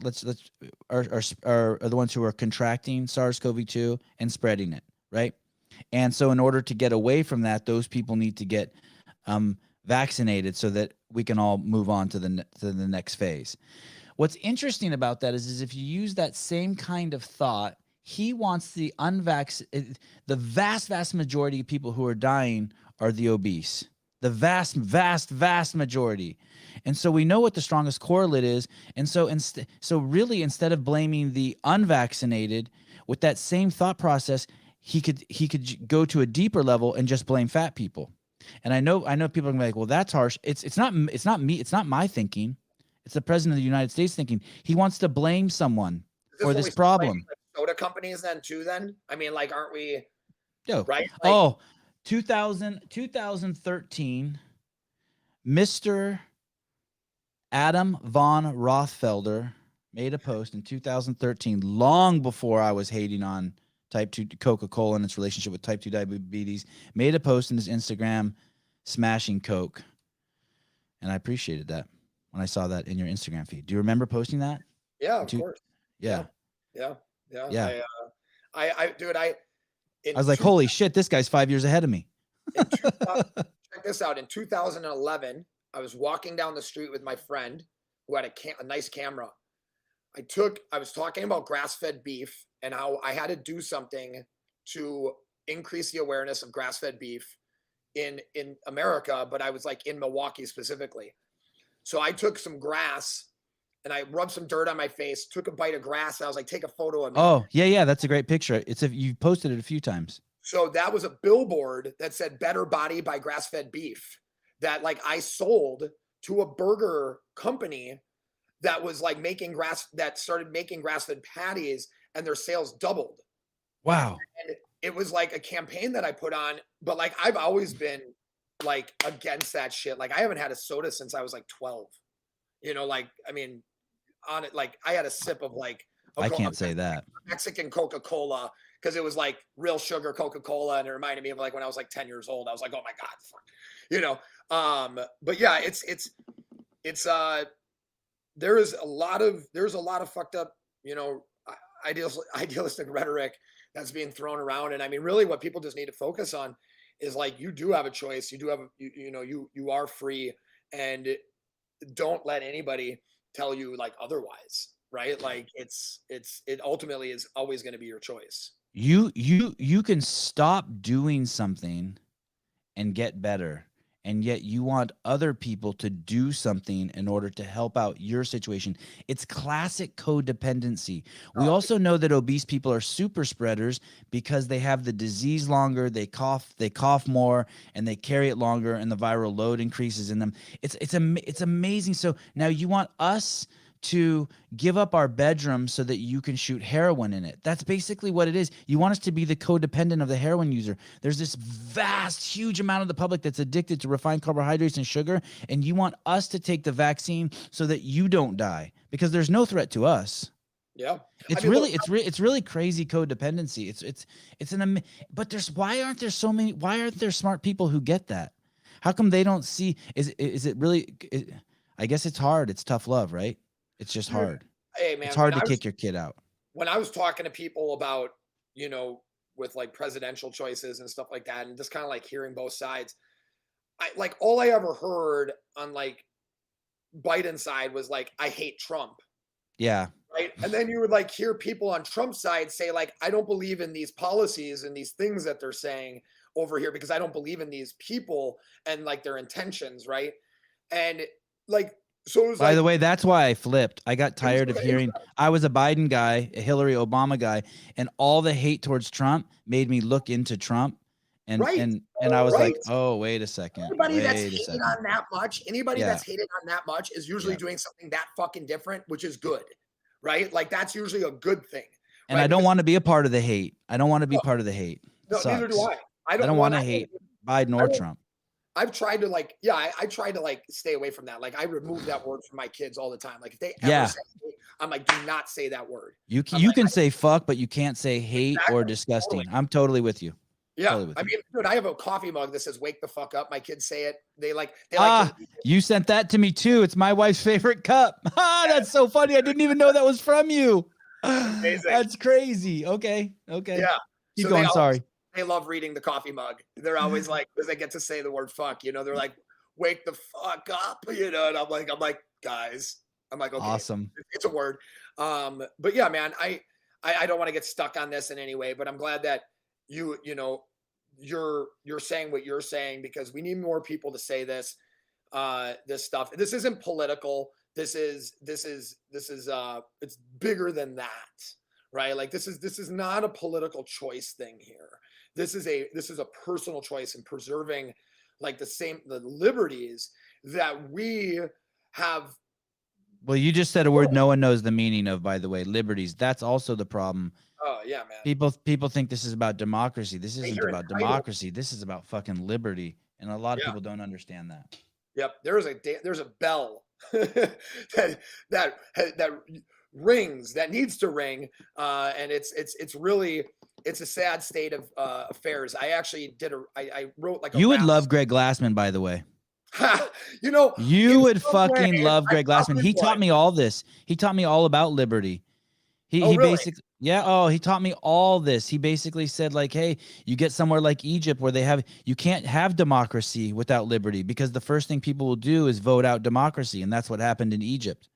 are the ones who are contracting SARS-CoV-2 and spreading it, right? And so in order to get away from that, those people need to get vaccinated so that we can all move on to the next phase. What's interesting about that is if you use that same kind of thought, he wants the vast majority of people who are dying are the obese. The vast majority. And so we know what the strongest correlate is. And so really, instead of blaming the unvaccinated with that same thought process, he could go to a deeper level and just blame fat people. And I know people are gonna be like, well, that's harsh. It's not me. It's not my thinking. It's the president of the United States thinking. He wants to blame someone for this problem. Soda companies then too, then? I mean, like, aren't we? Yo, right? Like, 2013, Mr. Adam von Rothfelder made a post in 2013, long before I was hating on type 2 Coca-Cola and its relationship with type 2 diabetes, made a post in his Instagram smashing Coke. And I appreciated that when I saw that in your Instagram feed. Do you remember posting that? Yeah, of course. Yeah. I was like, holy shit, this guy's 5 years ahead of me. Check this out. In 2011, I was walking down the street with my friend who had a nice camera. I was talking about grass-fed beef and how I had to do something to increase the awareness of grass-fed beef in America, but I was like in Milwaukee specifically. So I took some grass and I rubbed some dirt on my face, took a bite of grass, and I was like, take a photo of me. Oh, yeah, that's a great picture. You posted it a few times. So that was a billboard that said "Better Body by Grass-Fed Beef" that like I sold to a burger company that was like started making grass-fed patties, and their sales doubled. Wow. And it was like a campaign that I put on, but like I've always been like against that shit. Like I haven't had a soda since I was like 12. Like, I mean, on it, like I had a sip of like I can't say that. Mexican Coca-Cola, because it was like real sugar Coca-Cola, and it reminded me of like when I was like 10 years old. I was like, oh my God, fuck. You know. But yeah, there's a lot of fucked up, you know, idealistic rhetoric that's being thrown around. And I mean, really what people just need to focus on is like, you do have a choice. You do have, you are free, and don't let anybody tell you like otherwise, right? Like it ultimately is always going to be your choice. You can stop doing something and get better, and yet you want other people to do something in order to help out your situation. It's classic codependency. We also know that obese people are super spreaders because they have the disease longer, they cough more, and they carry it longer, and the viral load increases in them. It's amazing. So now you want us to give up our bedroom so that you can shoot heroin in it. That's basically what it is. You want us to be the codependent of the heroin user. There's this vast, huge amount of the public that's addicted to refined carbohydrates and sugar, and you want us to take the vaccine so that you don't die, because there's no threat to us. Yeah. It's really crazy codependency. But why aren't there smart people who get that? How come they don't see? Is it really? I guess it's hard. It's tough love, right? It's just hard. Hey, man, it's hard to kick your kid out. When I was talking to people about, you know, with like presidential choices and stuff like that, and just kind of like hearing both sides, all I ever heard on like Biden's side was like, I hate Trump. Yeah. Right. And then you would like hear people on Trump's side say like, I don't believe in these policies and these things that they're saying over here because I don't believe in these people and like their intentions. Right. And like, so it was by the way, that's why I flipped. I got tired of hearing. I was a Biden guy, a Hillary Obama guy, and all the hate towards Trump made me look into Trump. And I was like, oh, wait a second. Anybody that's hated on that much, that's hated on that much is usually doing something that fucking different, which is good. Right? Like that's usually a good thing. And I don't want to be a part of the hate. I don't want to be part of the hate. No, neither do I. I don't want to hate Biden or Trump. I've tried to like, I tried to like stay away from that. Like I remove that word from my kids all the time. Like if they ever say hate, I'm like, do not say that word. You can say fuck, but you can't say hate or disgusting. Totally. I'm totally with you. Yeah. Totally with you. Dude, I have a coffee mug that says wake the fuck up. My kids say it. They like you sent that to me too. It's my wife's favorite cup. That's so funny. I didn't even know that was from you. Amazing. That's crazy. Okay. Yeah. Keep going. Sorry. They love reading the coffee mug. They're always like, because they get to say the word fuck, you know, they're like, wake the fuck up, you know, and I'm like, guys, I'm like, okay, awesome. It's a word. But yeah, man, I don't want to get stuck on this in any way, but I'm glad that you're saying what you're saying, because we need more people to say this stuff. This isn't political. This is it's bigger than that, right? Like this is not a political choice thing here. This is a personal choice in preserving like the liberties that we have. Well, you just said a word no one knows the meaning of, by the way, liberties. That's also the problem. Oh yeah, man. People think this is about democracy. This isn't about democracy. This is about fucking liberty. And a lot of people don't understand that. Yep. There's a bell that rings, that needs to ring. And it's a sad state of affairs. I actually I wrote like you would love Greg Glassman, by the way. You would fucking love Greg Glassman. He taught me all this. He taught me all about liberty. He basically, he taught me all this. He basically said like, hey, you get somewhere like Egypt where you can't have democracy without liberty, because the first thing people will do is vote out democracy. And that's what happened in Egypt.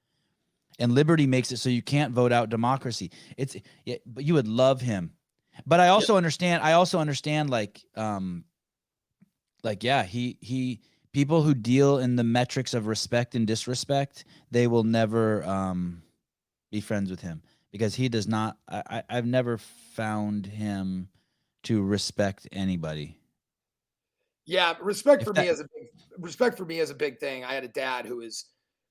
And liberty makes it so you can't vote out democracy. But you would love him. But I also understand people who deal in the metrics of respect and disrespect, they will never be friends with him, because he does not. I've never found him to respect anybody. Yeah, respect for me is a big thing. I had a dad who is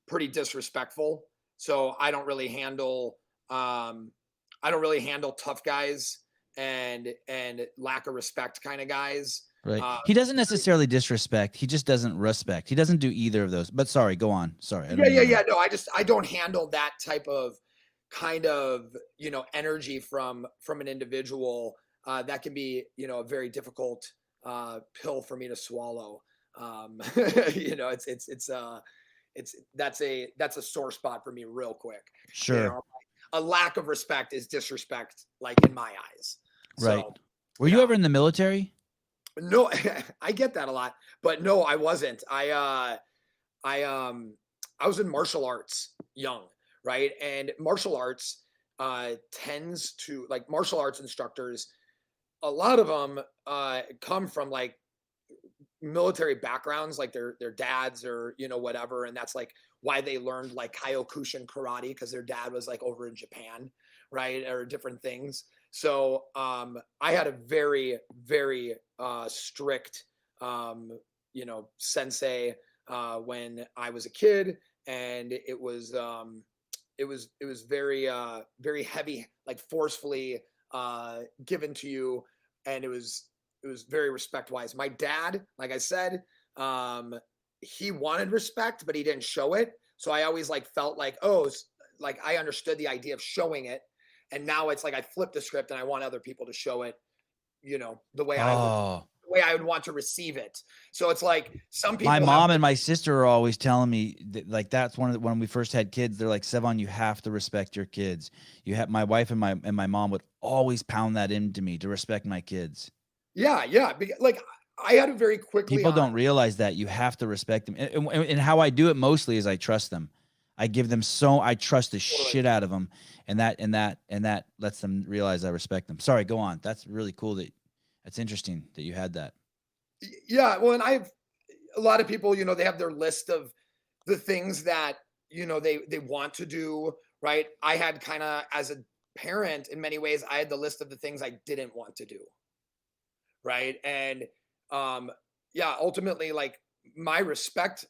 pretty disrespectful, so I don't really handle tough guys and lack of respect kind of guys. Right. He doesn't necessarily disrespect. He just doesn't respect. He doesn't do either of those. But sorry, go on. Sorry. Yeah. No, I don't handle that type of kind of, energy from an individual, that can be, a very difficult pill for me to swallow. That's a sore spot for me real quick. Sure. A lack of respect is disrespect, like in my eyes. Right. So, Were you ever in the military? no, I get that a lot, but no, I wasn't. I was in martial arts young, right? And martial arts tends to, like, martial arts instructors, a lot of them come from like military backgrounds, like their dads or whatever, and that's like why they learned like Kyokushin karate, because their dad was like over in Japan, right, or different things. So I had a very, very strict sensei when I was a kid, and it was very very heavy, like forcefully given to you, and it was very respect wise. My dad, like I said, he wanted respect, but he didn't show it. So I always like felt like, oh, like I understood the idea of showing it, and now it's like I flipped the script and I want other people to show it, the way I would want to receive it. So it's like some people. My mom and my sister are always telling me that, like, that's when we first had kids, they're like, Sevan, you have to respect your kids. You have, my wife and my mom would always pound that into me to respect my kids. Yeah. Like I had to very quickly. People don't realize that you have to respect them. And how I do it mostly is I trust them. I give them I trust the shit out of them. And that lets them realize I respect them. Sorry, go on. That's really cool. That's interesting that you had that. Yeah. Well, and I have a lot of people, they have their list of the things that, they want to do. Right. I had kind of, as a parent, in many ways, I had the list of the things I didn't want to do. Right. And ultimately, like, my respect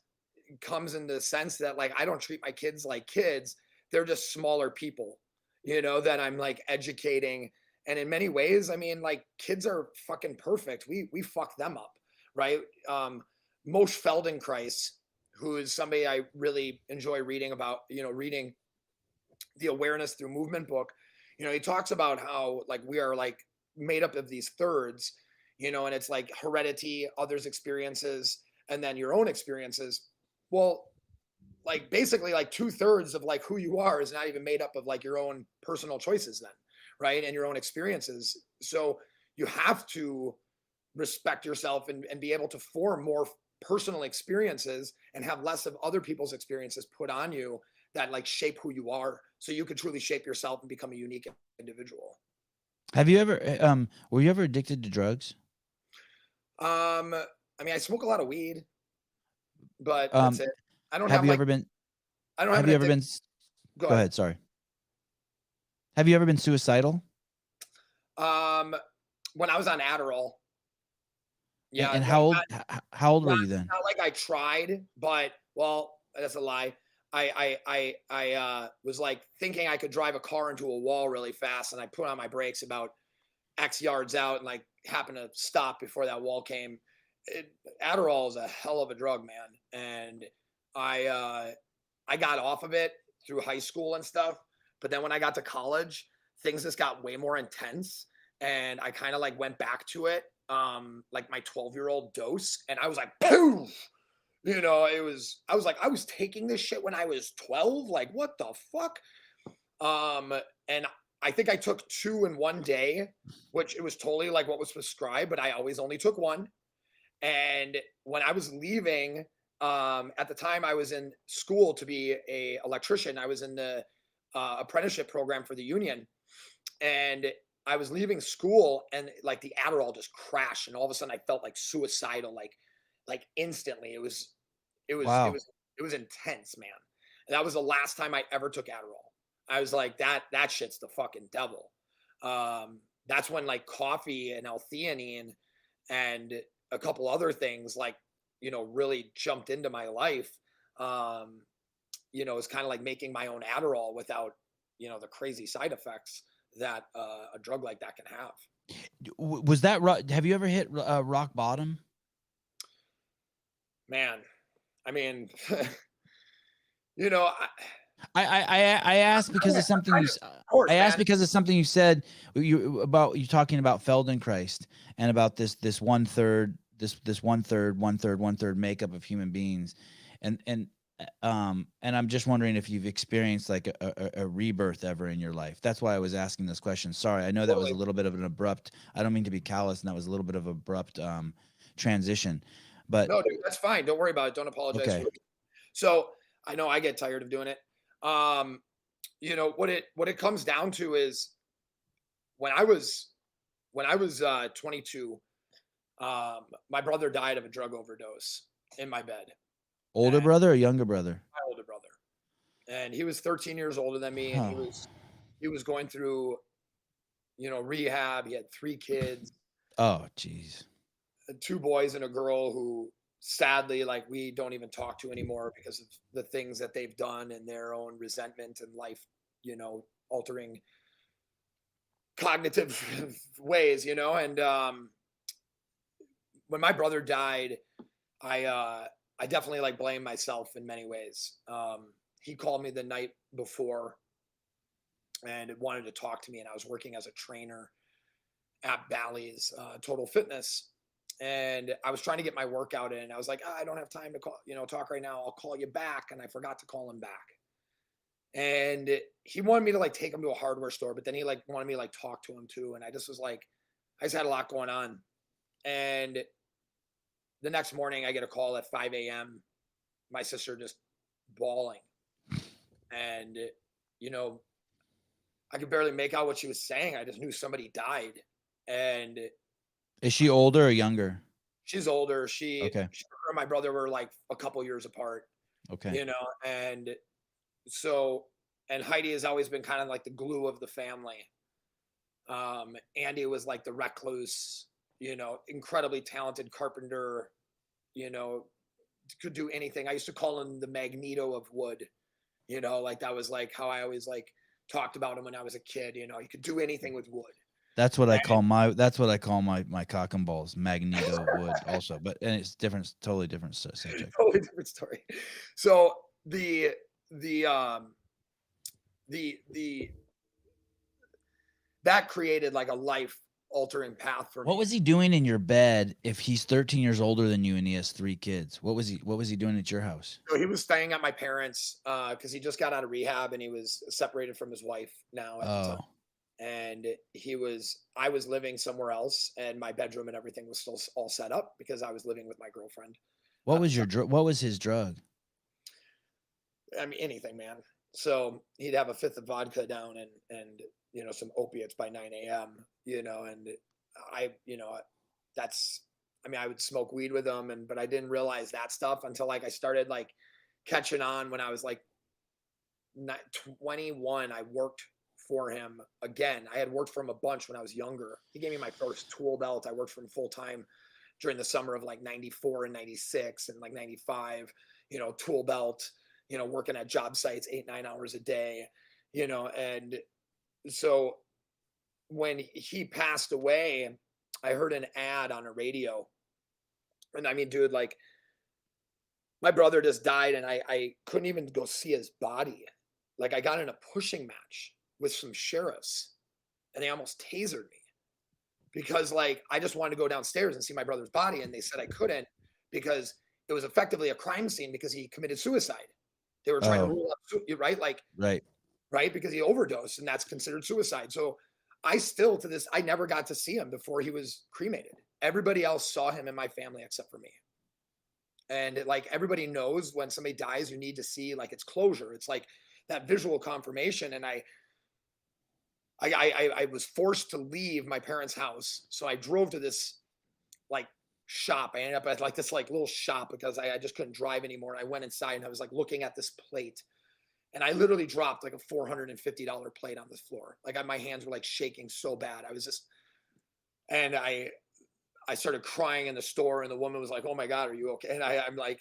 comes in the sense that, like, I don't treat my kids like kids. They're just smaller people, that I'm like educating. And in many ways, I mean, like, kids are fucking perfect. We fuck them up. Right. Moshe Feldenkrais, who is somebody I really enjoy reading about, reading the Awareness Through Movement book. He talks about how, like, we are like made up of these thirds, and it's like heredity, others' experiences, and then your own experiences. Well, like, basically, like 2/3 of like who you are is not even made up of like your own personal choices then, right? And your own experiences. So you have to respect yourself and be able to form more personal experiences and have less of other people's experiences put on you that like shape who you are, so you can truly shape yourself and become a unique individual. Have you ever were you ever addicted to drugs? I mean, I smoke a lot of weed, but that's it. I don't have. Have you ever been? I don't have. Have you ever been? Go ahead. Sorry. Have you ever been suicidal? When I was on Adderall. Yeah. And how old were you then? Not like I tried, but, well, that's a lie. I was like thinking I could drive a car into a wall really fast, and I put on my brakes about X yards out and like happened to stop before that wall came. Adderall is a hell of a drug, man. And I got off of it through high school and stuff. But then when I got to college, things just got way more intense. And I kind of like went back to it, like my 12-year-old dose. And I was like, poof! I was like, I was taking this shit when I was 12. Like, what the fuck? And I think I took 2 in one day, which it was totally like what was prescribed, but I always only took 1. And when I was leaving, at the time I was in school to be a electrician. I was in the apprenticeship program for the union, and I was leaving school, and like the Adderall just crashed, and all of a sudden I felt like suicidal, like instantly. It was intense, man. And that was the last time I ever took Adderall. I was like, that shit's the fucking devil. That's when like coffee and L-theanine and a couple other things like, really jumped into my life. It's kind of like making my own Adderall without, the crazy side effects that a drug like that can have. Was that have you ever hit rock bottom? Man, I mean, I asked because of something you. Of course, I asked man. because of something you said. You talking about Feldenkrais and about this one third, this one third makeup of human beings, and I'm just wondering if you've experienced like a rebirth ever in your life. That's why I was asking this question. Sorry, I know that was a little bit of an abrupt. I don't mean to be callous, and that was a little bit of abrupt transition, but No, dude, that's fine. Don't worry about it. Don't apologize for okay. it. So I know I get tired of doing it. You know what it comes down to is when I was 22, my brother died of a drug overdose in my bed. Older And brother or younger brother? my older brother, and he was 13 years older than me, and Oh, he was going through, you know, rehab. He had 3 kids, oh, jeez. 2 boys and a girl who sadly, like, we don't even talk to anymore because of the things that they've done and their own resentment and life, you know, altering cognitive ways, you know. And when my brother died, I definitely like blame myself in many ways. He called me the night before and wanted to talk to me, and I was working as a trainer at Bally's Total Fitness, and I was trying to get my workout in. I was like, I don't have time to call, you know, talk right now. I'll call you back, and I forgot to call him back. And he wanted me to like take him to a hardware store, but then he like wanted me to like talk to him too, and I just was like, I just had a lot going on. And the next morning, I get a call at 5 a.m. My sister just bawling, and you know, I could barely make out what she was saying. I just knew somebody died, and Is she older or younger? she's older. Okay. Her and my brother were like a couple years apart, Okay. you know, and so, and Heidi has always been kind of like the glue of the family. Andy was like the recluse, you know, incredibly talented carpenter, you know, could do anything. I used to call him the Magneto of wood, you know, like that was like how I always like talked about him when I was a kid. You know, he could do anything with wood. That's what I call my cock and balls, Magneto wood also, but and it's different, totally different subject. Totally different story. So the that created like a life altering path for me. What was he doing in your bed if he's 13 years older than you and he has 3 kids? What was he doing at your house? So he was staying at my parents because he just got out of rehab and he was separated from his wife now at the time. Oh, And I was living somewhere else, and my bedroom and everything was still all set up because I was living with my girlfriend. what was what was his drug? I mean, anything, man. So he'd have a fifth of vodka down and you know, some opiates by 9 a.m. You know, and you know, that's, I mean, I would smoke weed with him, but I didn't realize that stuff until like I started like catching on when I was like 21. I worked for him again. I had worked for him a bunch when I was younger. He gave me my first tool belt. I worked for him full time during the summer of like 94 and 96 and like 95, you know, tool belt, you know, working at job sites 8-9 hours a day, you know. And so when he passed away, I heard an ad on a radio. And I mean, dude, like my brother just died and I couldn't even go see his body. Like I got in a pushing match with some sheriffs and they almost tasered me because like I just wanted to go downstairs and see my brother's body, and they said I couldn't because it was effectively a crime scene because he committed suicide. They were trying to rule out, right? Like, right. right, because he overdosed and that's considered suicide. So I still to this, I never got to see him before he was cremated. Everybody else saw him in my family except for me. And like everybody knows when somebody dies, you need to see like it's closure. It's like that visual confirmation. And I was forced to leave my parents' house. So I drove to this like shop. I ended up at like this like little shop because I just couldn't drive anymore. And I went inside and I was like looking at this plate. And I literally dropped like a $450 plate on the floor. Like my hands were like shaking so bad. I was just, and I started crying in the store, and the woman was like, "Oh my God, are you okay?" And I'm like,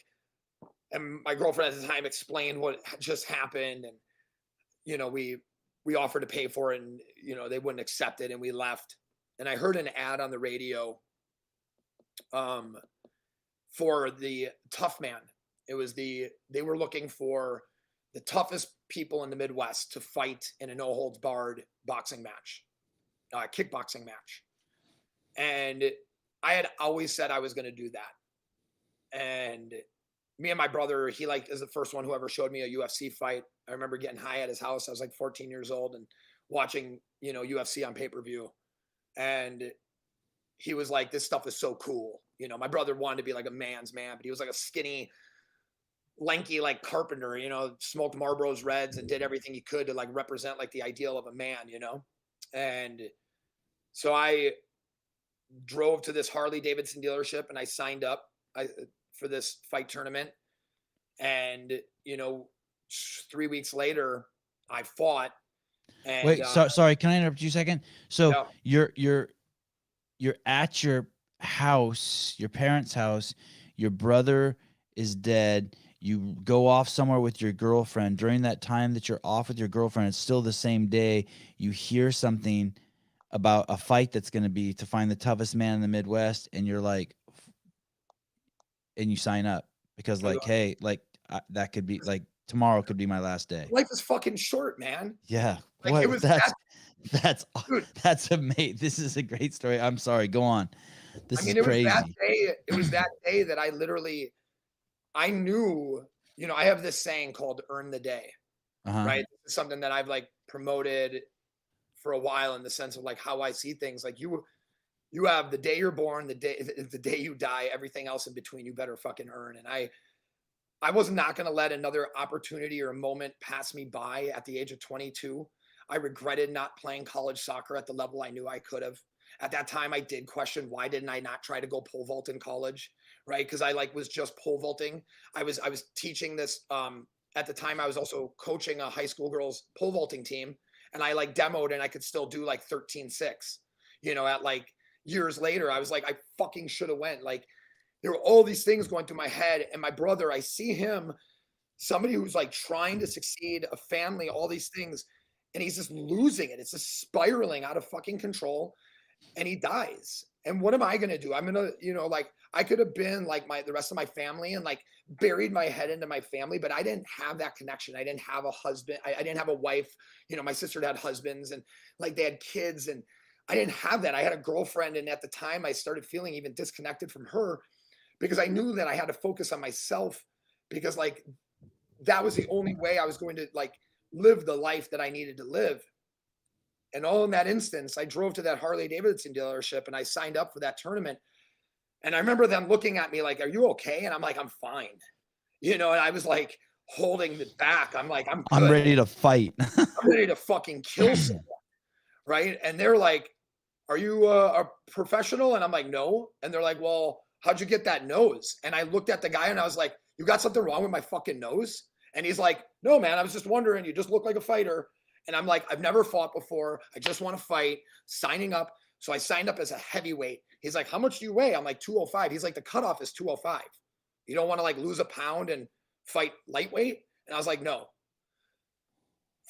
and my girlfriend at the time explained what just happened. And, you know, we offered to pay for it, and, you know, they wouldn't accept it, and we left. And I heard an ad on the radio for the Tough Man. It was they were looking for the toughest people in the Midwest to fight in a no holds barred boxing match, kickboxing match. And I had always said I was going to do that. And me and my brother, he is the first one who ever showed me a UFC fight. I remember getting high at his house. I was like 14 years old and watching, UFC on pay-per-view. And he was like, this stuff is so cool. My brother wanted to be like a man's man, but he was like a skinny, lanky, like carpenter, smoked Marlboro's Reds and did everything he could to like represent like the ideal of a man, And so I drove to this Harley Davidson dealership and I signed up for this fight tournament. And, 3 weeks later I fought. And, wait, sorry. Can I interrupt you a second? So you're at your house, your parents' house, your brother is dead. You go off somewhere with your girlfriend. During that time that you're off with your girlfriend, it's still the same day. You hear something about a fight that's going to be to find the toughest man in the Midwest, and you're like, and you sign up because like, hey, like that could be like tomorrow could be my last day. Life is fucking short, man. Yeah. Like, it was that's amazing. This is a great story. I'm sorry. Go on. This is crazy. It was that day that I knew, I have this saying called earn the day, right? It's something that I've like promoted for a while in the sense of like how I see things. Like you have the day you're born, the day you die, everything else in between, you better fucking earn. And I was not going to let another opportunity or a moment pass me by at the age of 22. I regretted not playing college soccer at the level I knew I could have. At that time, I did question, why didn't I not try to go pole vault in college, right? Because I was just pole vaulting. I was teaching this. At the time, I was also coaching a high school girls pole vaulting team. And I demoed and I could still do like 13.6, at like years later, I was like, I fucking should have went. Like there were all these things going through my head. And my brother, I see him, somebody who's like trying to succeed, a family, all these things. And he's just losing it. It's just spiraling out of fucking control. And he dies. And what am I going to do? I'm going to, I could have been like the rest of my family and like buried my head into my family, but I didn't have that connection. I didn't have a husband. I didn't have a wife. My sister had husbands and like they had kids and I didn't have that. I had a girlfriend. And at the time I started feeling even disconnected from her because I knew that I had to focus on myself because like that was the only way I was going to like live the life that I needed to live. And all in that instance, I drove to that Harley Davidson dealership and I signed up for that tournament. And I remember them looking at me like, are you okay? And I'm like, I'm fine. And I was like holding it back. I'm like, I'm good. I'm ready to fight. I'm ready to fucking kill someone. Right. And they're like, are you a professional? And I'm like, no. And they're like, well, how'd you get that nose? And I looked at the guy and I was like, you got something wrong with my fucking nose? And he's like, no, man, I was just wondering. You just look like a fighter. And I'm like, I've never fought before. I just want to fight, signing up. So I signed up as a heavyweight. He's like, how much do you weigh? I'm like, 205. He's like, the cutoff is 205. You don't want to like lose a pound and fight lightweight? And I was like, no.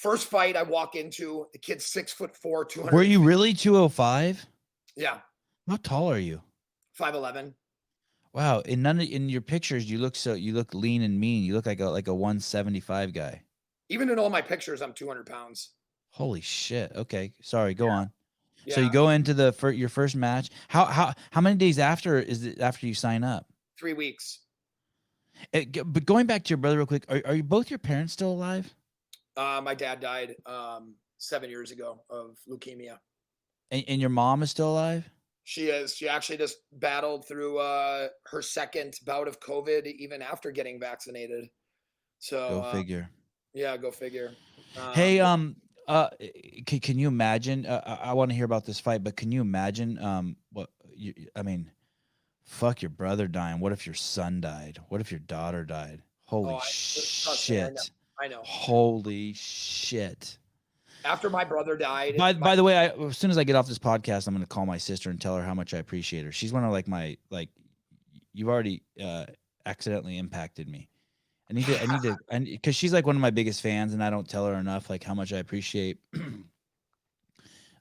First fight I walk into, the kid's 6'4", 200. Were you really 205? Yeah. How tall are you? 5'11". Wow. In your pictures, you look lean and mean. You look like a 175 guy. Even in all my pictures, I'm 200 pounds. Holy shit. Okay. Sorry. Go on. Yeah. So you go into your first match. How many days after is it after you sign up? 3 weeks. But going back to your brother real quick, are you both your parents still alive? My dad died 7 years ago of leukemia. And your mom is still alive? She is. She actually just battled through her second bout of COVID even after getting vaccinated. So Go figure. Yeah, go figure. Hey, can you imagine? I want to hear about this fight, but can you imagine? Fuck your brother dying. What if your son died? What if your daughter died? Holy shit! I know. Holy shit! After my brother died. By the way, as soon as I get off this podcast, I'm going to call my sister and tell her how much I appreciate her. She's one of you've already accidentally impacted me. I need to, because she's like one of my biggest fans, and I don't tell her enough like how much I appreciate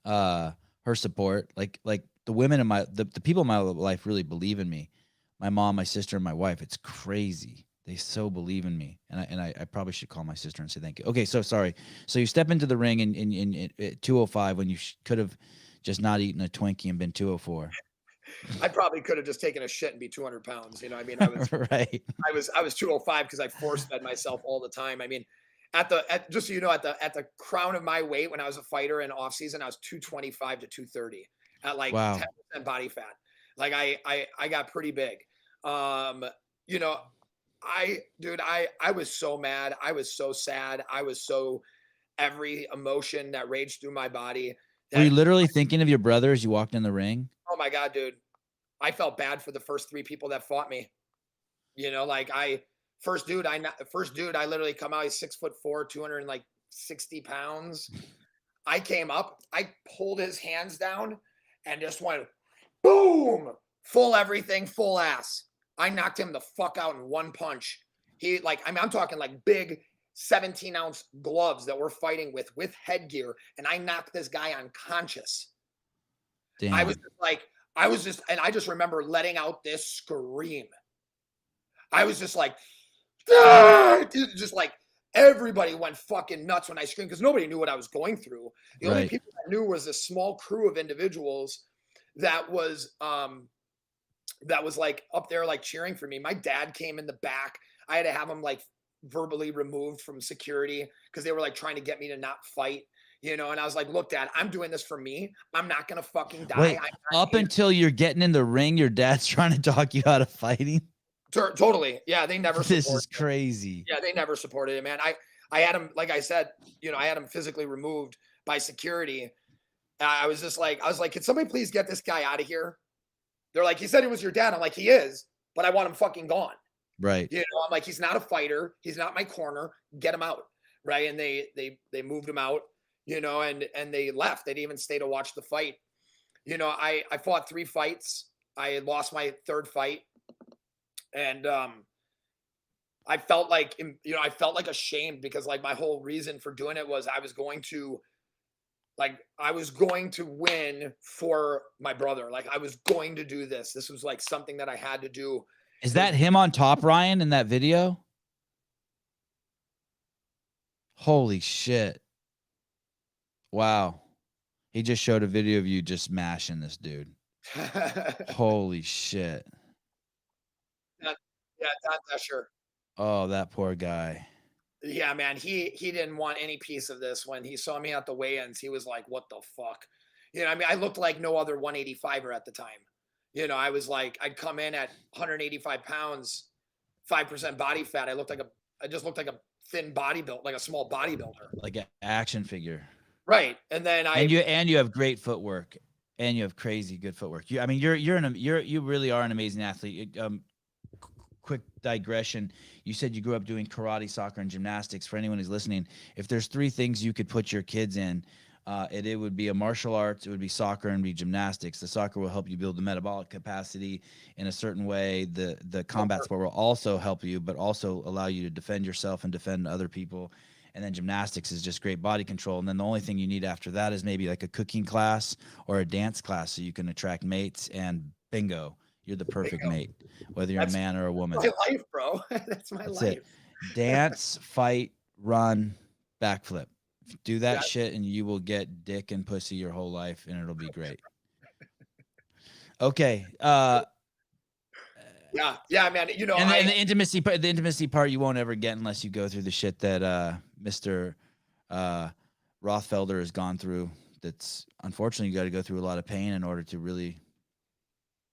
her support. Like the women in the people in my life really believe in me. My mom, my sister, and my wife. It's crazy. They so believe in me, and I probably should call my sister and say thank you. Okay, so sorry. So you step into the ring in at 205 when you could have just not eaten a Twinkie and been 204. I probably could have just taken a shit and be 200 pounds. You know, I mean, I was Right. I was 205 because I force fed myself all the time. I mean, just so you know, at the crown of my weight when I was a fighter in off season, I was 225 to 230 at like Wow. 10% body fat. Like I got pretty big. You know, I was so mad. I was so sad. I was so every emotion that raged through my body. Were you That literally thinking of your brother as you walked in the ring? oh my god, dude, I felt bad for the first 3 people that fought me. You know, like first dude, I literally come out, he's 6'4", 260 pounds. I came up, I pulled his hands down and just went boom, full everything, full ass. I knocked him the fuck out in one punch. He I'm talking like big 17-ounce gloves that we're fighting with headgear, and I knocked this guy unconscious. Damn. I just remember letting out this scream. I was just like, ah! Just like everybody went fucking nuts when I screamed because nobody knew what I was going through. The only people that knew was a small crew of individuals that was like up there like cheering for me. My dad came in the back. I had to have him like verbally removed from security because they were like trying to get me to not fight. You know, and I was like, look, Dad, I'm doing this for me. I'm not going to fucking die. Wait, up until you're getting in the ring, your dad's trying to talk you out of fighting? Totally. Yeah, they never This is crazy. Yeah, they never supported it, man. I had him, like I said, you know, I had him physically removed by security. I was like, can somebody please get this guy out of here? They're like, he said he was your dad. I'm like, he is, but I want him fucking gone. Right. You know, I'm like, he's not a fighter. He's not my corner. Get him out. Right. And they moved him out. You know, and they left. They didn't even stay to watch the fight. You know, I fought 3 fights. I lost my 3rd fight. And I felt like, you know, I felt like ashamed because like my whole reason for doing it was I was going to win for my brother. Like I was going to do this. This was like something that I had to do. Is that him on top, Ryan, in that video? Holy shit. Wow. He just showed a video of you just mashing this dude. Holy shit. Yeah, Don Desher. Oh, that poor guy. Yeah, man, he didn't want any piece of this. When he saw me at the weigh-ins, he was like, what the fuck? You know, I mean, I looked like no other 185er at the time. You know, I was like, I'd come in at 185 pounds, 5% body fat. I just looked like a thin bodybuilder, like a small bodybuilder. Like an action figure. Right. And then you have great footwork, and you have crazy good footwork. You really are an amazing athlete. Quick digression. You said you grew up doing karate, soccer, and gymnastics. For anyone who's listening, if there's 3 things you could put your kids in, it would be a martial arts, it would be soccer, and be gymnastics. The soccer will help you build the metabolic capacity in a certain way. The combat sport will also help you, but also allow you to defend yourself and defend other people. And then gymnastics is just great body control. And then the only thing you need after that is maybe like a cooking class or a dance class so you can attract mates, and bingo, you're the perfect mate, whether you're a man or a woman. That's my life, bro. That's life. It. Dance, fight, run, backflip. Do that shit and you will get dick and pussy your whole life, and it'll be great. Okay. Yeah, man. You know, and the intimacy part you won't ever get unless you go through the shit that Mr. Rothfelder has gone through. That's unfortunately, you got to go through a lot of pain in order to really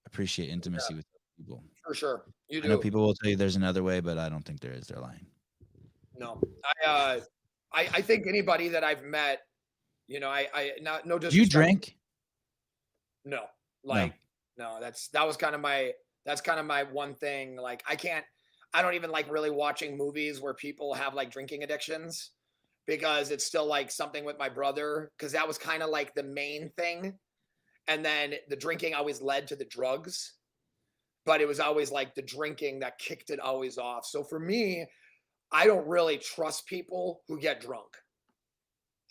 appreciate intimacy with people. For sure, you do. I know people will tell you there's another way, but I don't think there is. They're lying. No, I think anybody that I've met, you know, no. Do you drink? No, no. That was kind of my one thing. Like I don't even like really watching movies where people have like drinking addictions, because it's still like something with my brother, because that was kind of like the main thing. And then the drinking always led to the drugs, but it was always like the drinking that kicked it always off. So for me, I don't really trust people who get drunk.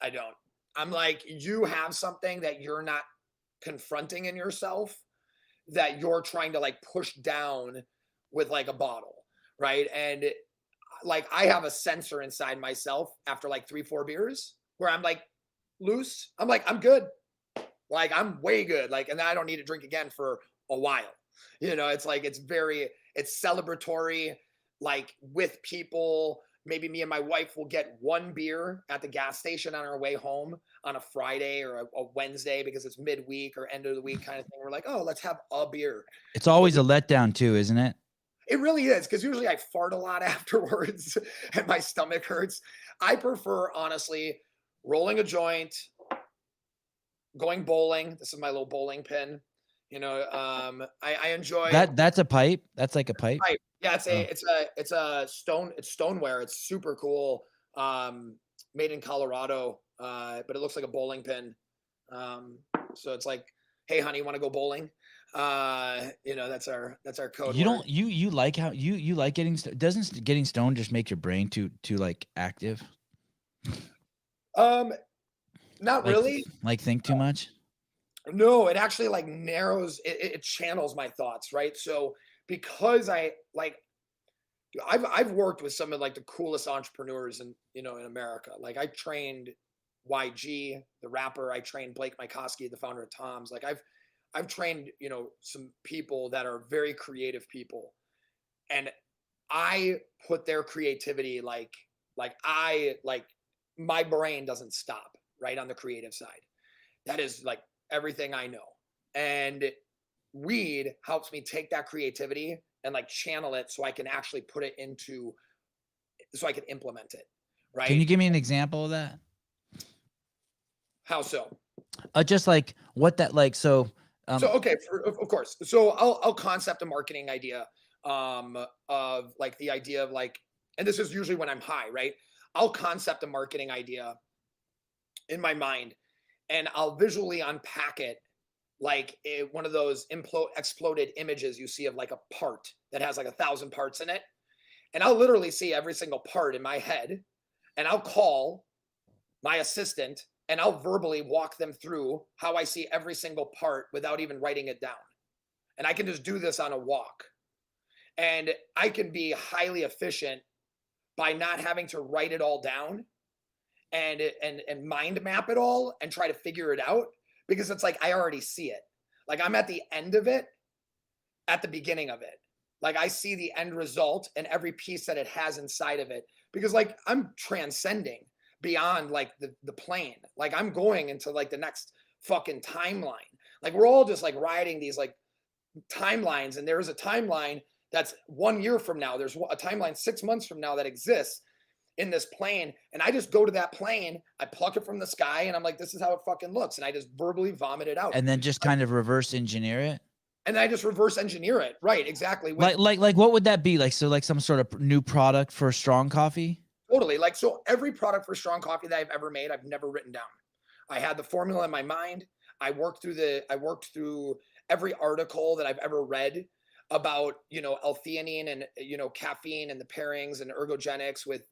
I don't. I'm like, you have something that you're not confronting in yourself that you're trying to like push down with like a bottle, right? And like I have a sensor inside myself after like 3-4 beers where I'm like loose. I'm like, I'm good. Like I'm way good. Like, and I don't need to drink again for a while. It's like it's celebratory, like with people. Maybe me and my wife will get one beer at the gas station on our way home on a Friday or a Wednesday because it's midweek or end of the week kind of thing. We're like, oh, let's have a beer. It's always a letdown too, isn't it? It really is, because usually I fart a lot afterwards and my stomach hurts. I prefer, honestly, rolling a joint, going bowling. This is my little bowling pin. I enjoy that. That's a pipe. That's like a pipe. Right. Yeah, it's a stoneware. It's super cool. Made in Colorado, but it looks like a bowling pin. So it's like, hey, honey, you want to go bowling? That's our code. You like how you like getting doesn't getting stoned just make your brain too like active? Not really. Like think too much? No, it actually like narrows, it channels my thoughts, right? So because I've worked with some of like the coolest entrepreneurs in America. Like I trained YG, the rapper. I trained Blake Mycoskie, the founder of Tom's. Like I've trained, some people that are very creative people, and I put their creativity like my brain doesn't stop right on the creative side. That is like everything I know. And weed helps me take that creativity and like channel it so I can actually put it so I can implement it. Right. Can you give me an example of that? How so? Just like what that like, so okay, of course. So I'll concept a marketing idea of like the idea of like, and this is usually when I'm high, right? I'll concept a marketing idea in my mind and I'll visually unpack it like one of those exploded images you see of like a part that has like 1,000 parts in it. And I'll literally see every single part in my head, and I'll call my assistant and I'll verbally walk them through how I see every single part without even writing it down. And I can just do this on a walk. And I can be highly efficient by not having to write it all down and mind map it all and try to figure it out, because it's like I already see it. Like I'm at the end of it, at the beginning of it. Like I see the end result and every piece that it has inside of it, because like I'm transcending beyond like the plane. Like I'm going into like the next fucking timeline. Like we're all just like riding these like timelines, and there is a timeline that's 1 year from now. There's a timeline 6 months from now that exists in this plane. And I just go to that plane, I pluck it from the sky, and I'm like, this is how it fucking looks. And I just verbally vomit it out. And then just kind of reverse engineer it. And I just reverse engineer it. Right. Exactly. Like what would that be? Like, so like some sort of new product for Strong Coffee? Totally. Like, so every product for Strong Coffee that I've ever made, I've never written down. I had the formula in my mind. I worked through every article that I've ever read about, L-theanine and, caffeine and the pairings and ergogenics with,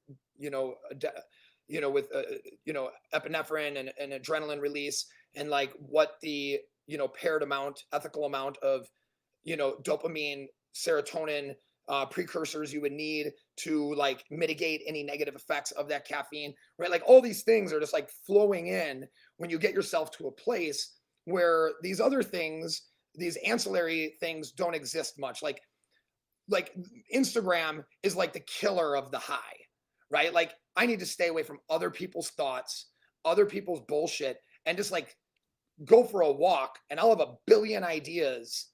epinephrine and adrenaline release, and like what the, paired amount, ethical amount of, dopamine, serotonin, precursors you would need to like mitigate any negative effects of that caffeine, right? Like all these things are just like flowing in when you get yourself to a place where these other things, these ancillary things don't exist much. Like Instagram is like the killer of the high, right? Like I need to stay away from other people's thoughts, other people's bullshit, and just like go for a walk, and I'll have a billion ideas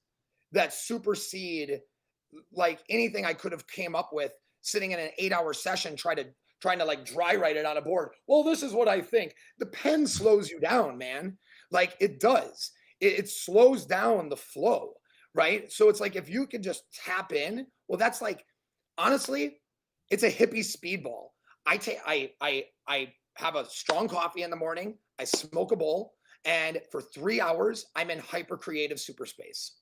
that supersede like anything I could have came up with sitting in an 8-hour session trying to like dry write it on a board. Well, this is what I think. The pen slows you down, man. Like it does. It slows down the flow, right? So it's like if you could just tap in, well, that's like, honestly, it's a hippie speedball. I have a strong coffee in the morning. I smoke a bowl, and for 3 hours, I'm in hyper creative super space.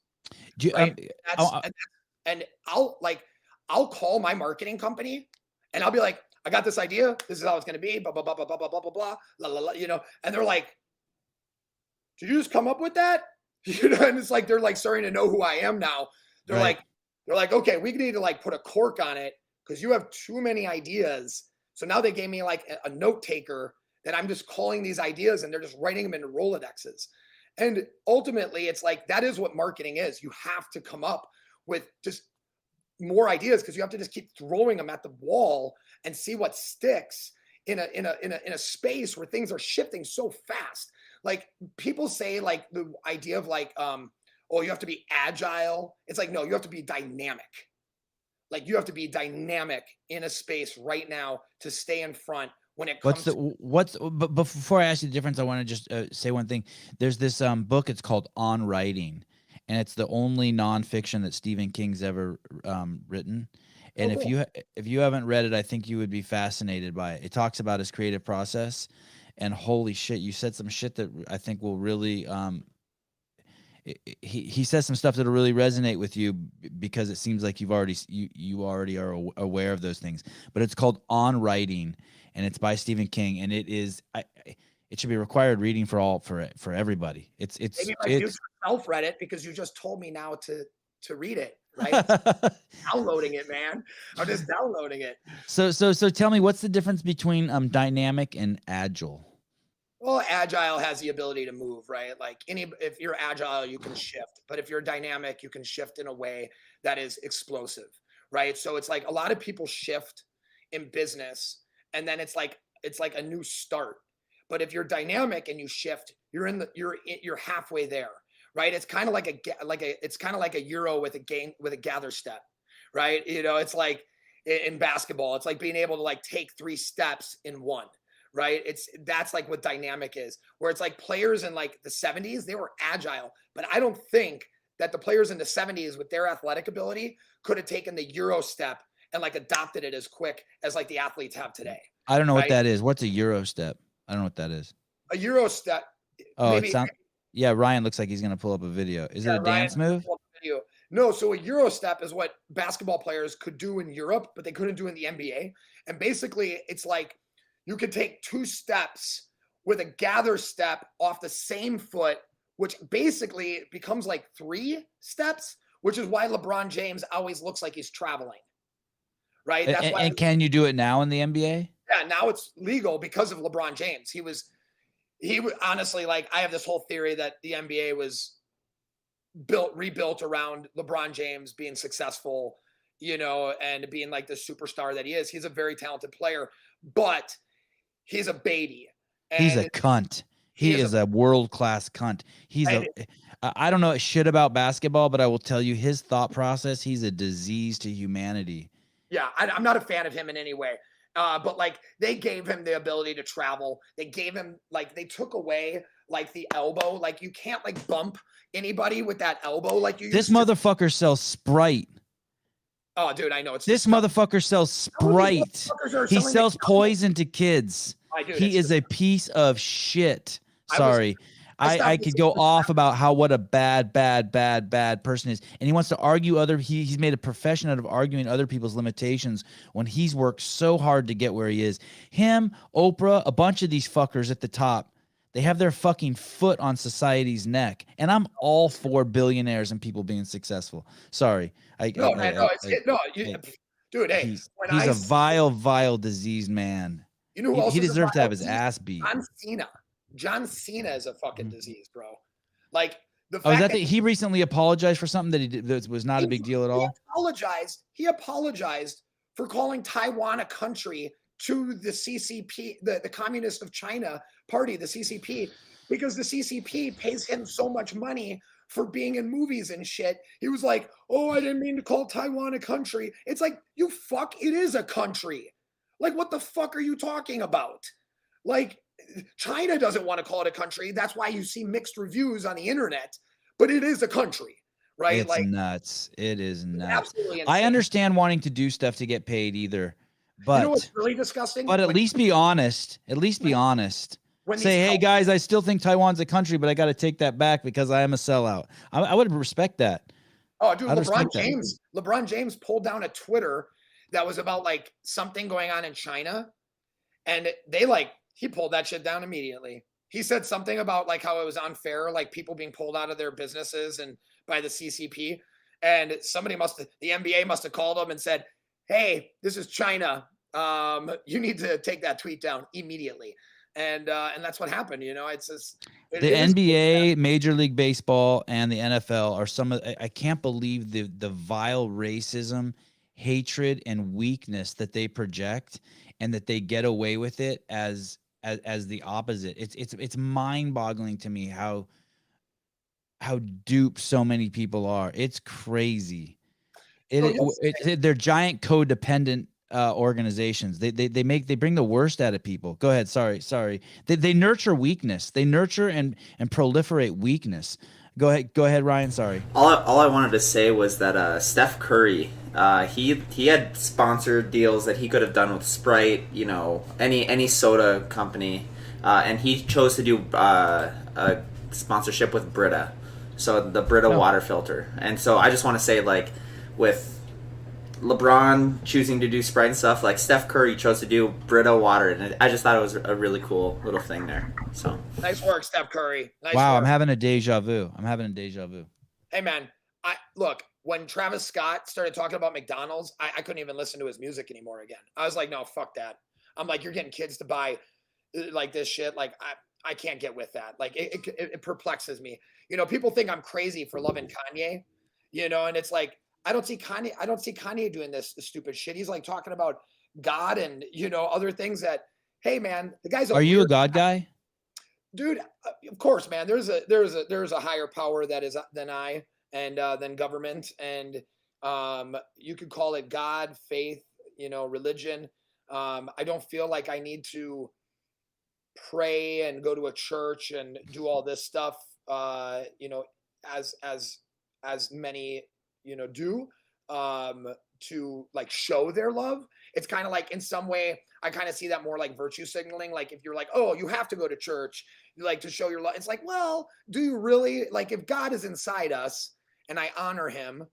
Right? And I'll call my marketing company, and I'll be like, I got this idea. This is how it's going to be. Blah blah blah blah blah blah blah blah blah. La, la, la, and they're like, did you just come up with that? And it's like they're like starting to know who I am now. They're like, They're like, okay, we need to like put a cork on it because you have too many ideas. So now they gave me like a note taker that I'm just calling these ideas and they're just writing them into Rolodexes. And ultimately, it's like that is what marketing is. You have to come up with just more ideas because you have to just keep throwing them at the wall and see what sticks in a space where things are shifting so fast. Like people say, like the idea of like, oh, you have to be agile. It's like, no, you have to be dynamic. Like you have to be dynamic in a space right now to stay in front when it comes but before I ask you the difference, I want to just say one thing. There's this book, it's called On Writing, and it's the only nonfiction that Stephen King's ever written. And if you haven't read it, I think you would be fascinated by it. It talks about his creative process, and holy shit, you said some shit that I think will really he says some stuff that'll really resonate with you because it seems like you already are aware of those things. But it's called On Writing, and it's by Stephen King, and it is it should be required reading for everybody. It's maybe like you yourself read it because you just told me now to read it, right? Downloading it, man. I'm just downloading it. So tell me, what's the difference between dynamic and agile? Well, agile has the ability to move, right? Like if you're agile, you can shift, but if you're dynamic, you can shift in a way that is explosive, right? So it's like a lot of people shift in business and then it's like a new start. But if you're dynamic and you shift, you're halfway there, right? It's kind of like a Euro with a gather step, right? You know, it's like in basketball, it's like being able to like take 3 steps in one. Right. That's like what dynamic is, where it's like players in like the 70s, they were agile, but I don't think that the players in the 70s with their athletic ability could have taken the Euro step and like adopted it as quick as like the athletes have today. I don't know what that is. What's a Euro step? I don't know what that is. A Euro step. Oh, yeah. Ryan looks like he's going to pull up a video. Is it a dance move? No. So a Euro step is what basketball players could do in Europe, but they couldn't do in the NBA. And basically it's like, you could take 2 steps with a gather step off the same foot, which basically becomes like 3 steps, which is why LeBron James always looks like he's traveling. Right. That's why. And can you do it now in the NBA? Yeah, now it's legal because of LeBron James. He was honestly, like, I have this whole theory that the NBA was rebuilt around LeBron James being successful, you know, and being like the superstar that he is. He's a very talented player, but he's a baby. And he's a cunt. He is a world-class cunt. I don't know shit about basketball, but I will tell you his thought process, he's a disease to humanity. Yeah, I'm not a fan of him in any way. But like they gave him the ability to travel. They gave him like they took away like the elbow. Like you can't like bump anybody with that elbow. Like you. This motherfucker sells Sprite. Oh, dude, I know it's this motherfucker sells Sprite. He sells poison to kids. He is a piece of shit. Sorry. I could go off about what a bad person is. And he wants to argue he's made a profession out of arguing other people's limitations when he's worked so hard to get where he is. Him, Oprah, a bunch of these fuckers at the top, they have their fucking foot on society's neck. And I'm all for billionaires and people being successful. Sorry. Dude, hey, he's a vile, diseased man. You know who else he deserves to have his ass beat. John Cena is a fucking disease, bro. Like the fact that he recently apologized for something that he did that was not a big deal at all. He apologized for calling Taiwan a country to the CCP, the Communist of China Party, the CCP, because the CCP pays him so much money for being in movies and shit. He was like, "Oh, I didn't mean to call Taiwan a country." It's like, you fuck, it is a country. Like, what the fuck are you talking about? Like, China doesn't want to call it a country. That's why you see mixed reviews on the internet, but it is a country, right? It's nuts. It is nuts. Absolutely insane. I understand wanting to do stuff to get paid either, but you know what's really disgusting? But at least be honest. At least be honest. Say, hey guys, I still think Taiwan's a country, but I got to take that back because I am a sellout. I would respect that. Oh, dude, LeBron James pulled down a Twitter that was about like something going on in China, and he pulled that shit down immediately. He said something about like how it was unfair, like people being pulled out of their businesses and by the CCP. And the NBA must have called them and said, "Hey, this is China. You need to take that tweet down immediately." And that's what happened. It's just, The it is cool. NBA, Major League Baseball, and the NFL are some of. I can't believe the vile racism, hatred, and weakness that they project, and that they get away with it as the opposite. It's mind boggling to me how dupe so many people are. It's crazy. They're giant codependent organizations. They bring the worst out of people. Go ahead. Sorry. They nurture weakness. They nurture and proliferate weakness. Go ahead, Ryan. Sorry. All I wanted to say was that Steph Curry, he had sponsored deals that he could have done with Sprite, any soda company, and he chose to do a sponsorship with Brita, so the Brita water filter. And so I just want to say, like, with LeBron choosing to do Sprite and stuff, like Steph Curry chose to do Brita water, and I just thought it was a really cool little thing there. So nice work, Steph Curry. Nice wow, work. I'm having a deja vu. Hey man, look, when Travis Scott started talking about McDonald's, I couldn't even listen to his music anymore again. I was like, no, fuck that. I'm like, you're getting kids to buy like this shit. Like I can't get with that. Like it perplexes me. People think I'm crazy for loving Kanye, and it's like, I don't see Kanye doing this stupid shit. He's like talking about God and, other things that, hey man, the guy's Are you a God guy? Dude, of course, man. There's a higher power that is than I and than government, and you could call it God, faith, religion. I don't feel like I need to pray and go to a church and do all this stuff, as many do to like show their love. It's kind of like, in some way, I kind of see that more like virtue signaling. Like if you're like, oh, you have to go to church, like to show your love. It's like, well, do you really? Like if God is inside us and I honor him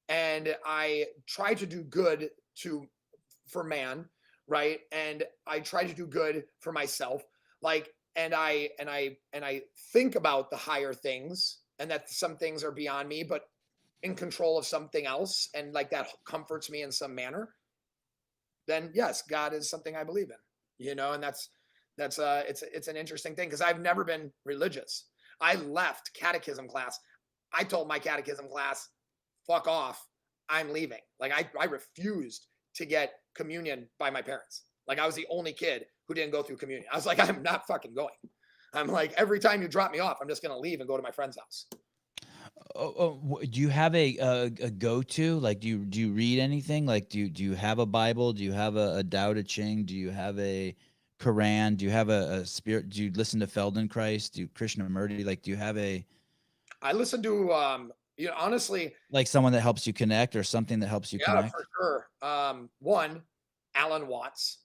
and I try to do good for man, right? And I try to do good for myself, like, and I think about the higher things and that some things are beyond me, but in control of something else, and like that comforts me in some manner, then yes, God is something I believe in, and that's it's an interesting thing, because I've never been religious. I left catechism class. I told my catechism class, fuck off, I'm leaving. Like I refused to get communion by my parents. Like I was the only kid who didn't go through communion. I was like, I'm not fucking going. I'm like, every time you drop me off, I'm just going to leave and go to my friend's house. Do you have a go-to? Like, do you read anything? Like, do you have a Bible? Do you have a Tao Te Ching? Do you have a Quran? Do you have a spirit? Do you listen to Feldenkrais? Do you Krishnamurti? Like, do you have I listen to, honestly, like someone that helps you connect, or something that helps you connect? for sure. One, Alan Watts.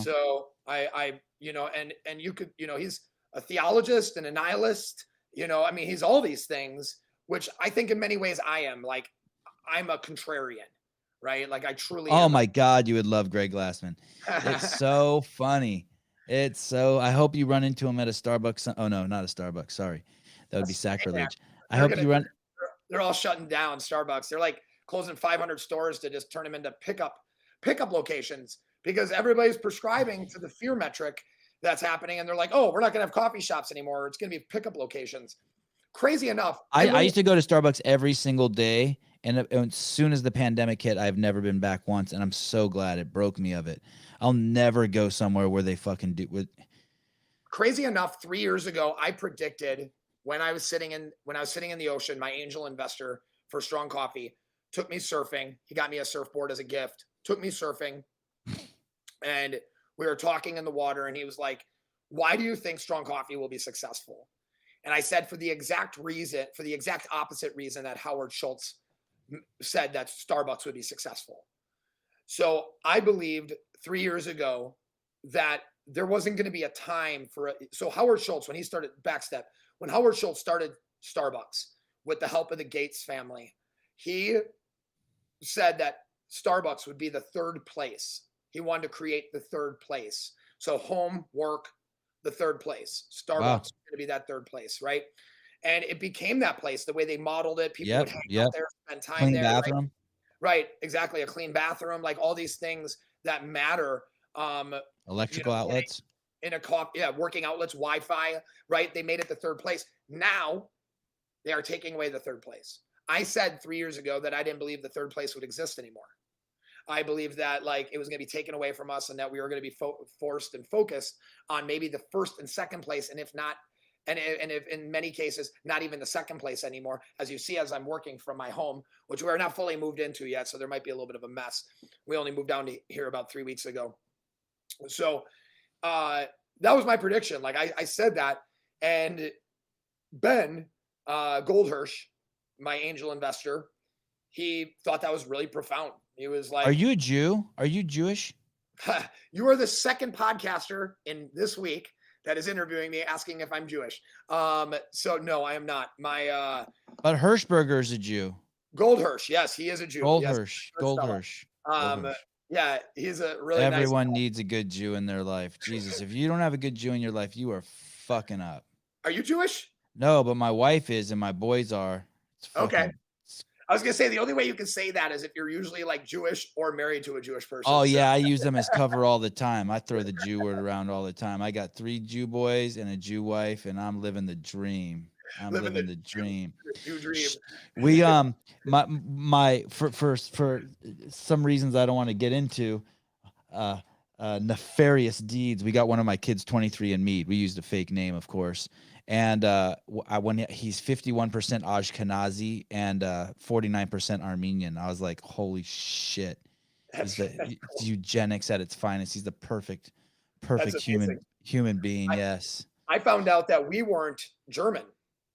So I and you could, he's a theologist and a nihilist. He's all these things, which I think in many ways I am. Like, I'm a contrarian, right? Like I truly Oh am. my God, you would love Greg Glassman. It's so funny. I hope you run into him at a Starbucks. Oh no, not a Starbucks. Sorry. That would be sacrilege. I hope you run. They're all shutting down Starbucks. They're like closing 500 stores to just turn them into pickup locations, because everybody's prescribing to the fear metric that's happening. And they're like, oh, we're not going to have coffee shops anymore. It's going to be pickup locations. Crazy enough. I used to go to Starbucks every single day. And as soon as the pandemic hit, I've never been back once. And I'm so glad it broke me of it. I'll never go somewhere where they fucking do with. Crazy enough, 3 years ago, I predicted, when I was sitting in the ocean, my angel investor for Strong Coffee took me surfing. He got me a surfboard as a gift, took me surfing. And we were talking in the water, and he was like, why do you think Strong Coffee will be successful? And I said, for the exact opposite reason that Howard Schultz said that Starbucks would be successful. So I believed 3 years ago that there wasn't going to be a time for it. So Howard Schultz, when he started when Howard Schultz started Starbucks with the help of the Gates family, he said that Starbucks would be the third place. He wanted to create the third place. So home, work, the third place. Starbucks is going to be that third place, right? And it became that place, the way they modeled it. People would hang out there, spend time Clean there. bathroom. Right, exactly. A clean bathroom, like all these things that matter. Electrical outlets. Working outlets, Wi-Fi, right? They made it the third place. Now they are taking away the third place. I said 3 years ago that I didn't believe the third place would exist anymore. I believe that like it was going to be taken away from us and that we were going to be forced and focused on maybe the first and second place. And if not, and if in many cases, not even the second place anymore, as you see, as I'm working from my home, which we're not fully moved into yet. So there might be a little bit of a mess. We only moved down to here about 3 weeks ago. So that was my prediction. Like I said that, and Ben Goldhirsch, my angel investor, he thought that was really profound. He was like, "Are you a Jew? Are you Jewish?" You are the second podcaster in this week that is interviewing me asking if I'm Jewish. So no, I am not. But Hirschberger is a Jew. Goldhirsch, yes, he is a Jew. Goldhirsch. Yeah, he's a really Everyone needs a good Jew in their life. Jesus, if you don't have a good Jew in your life, you are fucking up. Are you Jewish? No, but my wife is and my boys are. Okay. I was going to say the only way you can say that is if you're usually like Jewish or married to a Jewish person. Oh, yeah. I use them as cover all the time. I throw the Jew word around all the time. I got 3 Jew boys and a Jew wife, and I'm living the dream. I'm living the dream. Jew dream. We, for some reasons I don't want to get into, nefarious deeds. We got one of my kids 23andMe. We used a fake name, of course. And when he's 51% Ashkenazi and 49% Armenian, I was like, holy shit. It's eugenics at its finest. He's the perfect human being. Yes. I found out that we weren't German.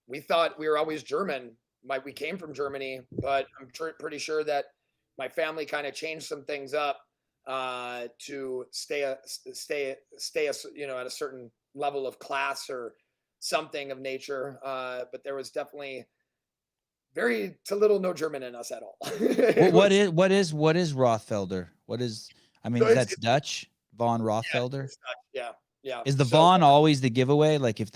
We thought we were always German. We came from Germany, but I'm pretty sure that my family kind of changed some things up to stay at a certain level of class or something of nature, but there was definitely very to little no German in us at all. What is Rothfelder? That's Dutch. Von Rothfelder. Yeah. Is the Von always the giveaway? Like if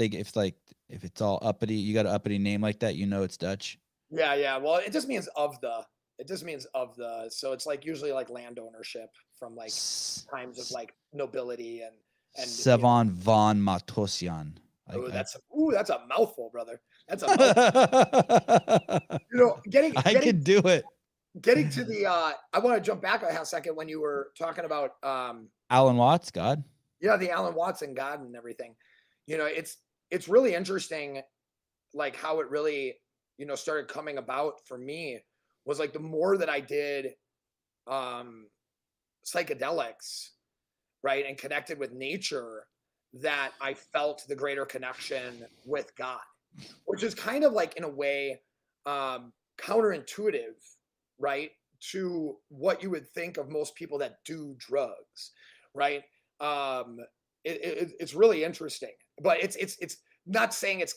it's all uppity, you got an uppity name like that, it's Dutch. Yeah. Well, it just means of the. So it's like usually like land ownership from like times of like nobility and Sevan von Matosian. That's a mouthful, brother. That's a mouthful. I could do it. Getting to the I want to jump back a half second when you were talking about Alan Watts, God. Yeah, the Alan Watts and God and everything. It's really interesting, like how it really, started coming about for me was like the more that I did psychedelics, right, and connected with nature, that I felt the greater connection with God, which is kind of like in a way counterintuitive, right, to what you would think of most people that do drugs, right? It's really interesting, but it's not saying it's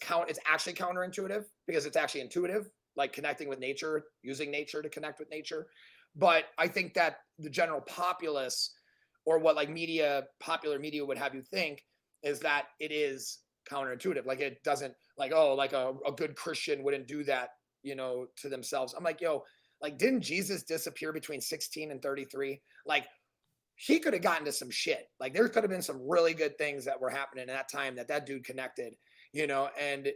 actually counterintuitive, because it's actually intuitive, like connecting with nature, using nature to connect with nature. But I think that the general populace, or what like popular media would have you think, is that it is counterintuitive. Like it doesn't like a good Christian wouldn't do that, to themselves. I'm like, like didn't Jesus disappear between 16 and 33? Like he could have gotten to some shit. Like there could have been some really good things that were happening at that time that dude connected, and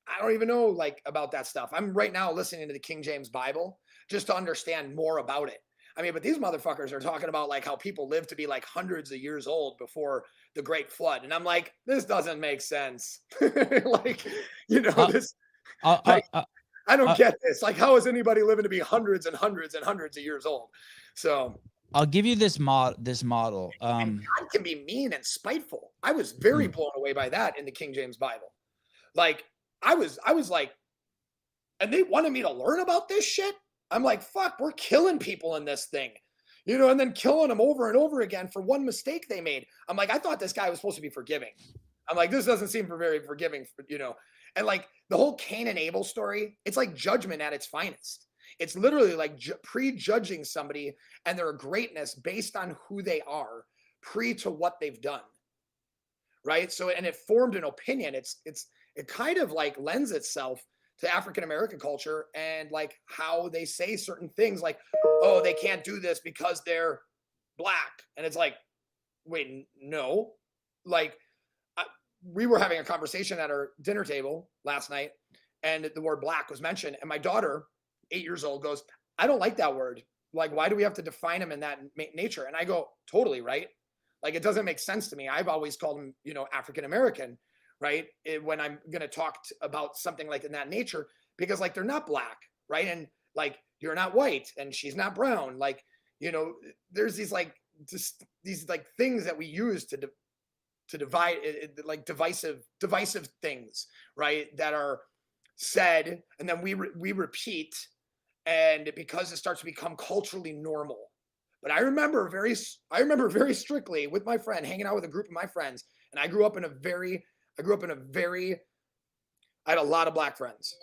I don't even know like about that stuff. I'm right now listening to the King James Bible just to understand more about it. I mean, but these motherfuckers are talking about like how people live to be like hundreds of years old before the Great Flood. And I'm like, this doesn't make sense. Like, this, I don't get this. Like, how is anybody living to be hundreds and hundreds and hundreds of years old? So I'll give you this model. God can be mean and spiteful. I was very blown away by that in the King James Bible. Like, I was like, and they wanted me to learn about this shit. I'm like, fuck, we're killing people in this thing, and then killing them over and over again for one mistake they made. I'm like, I thought this guy was supposed to be forgiving. I'm like, this doesn't seem very forgiving, and like the whole Cain and Abel story, it's like judgment at its finest. It's literally like prejudging somebody and their greatness based on who they are, to what they've done. Right. So, and it formed an opinion. It's it kind of like lends itself to African American culture and like how they say certain things like, oh, they can't do this because they're black. And it's like, wait, no. Like, we were having a conversation at our dinner table last night, and the word black was mentioned. And my daughter, 8 years old, goes, I don't like that word. Like, why do we have to define them in that nature? And I go, totally, right? Like, it doesn't make sense to me. I've always called them, African American, right? When I'm going to talk about something like in that nature, because like they're not black, right? And like you're not white, and she's not brown. Like, there's these like just these like things that we use to divide, like divisive things, right? That are said, and then we repeat, and because it starts to become culturally normal. But I remember very strictly with my friend hanging out with a group of my friends, and I grew up in a very, I had a lot of black friends,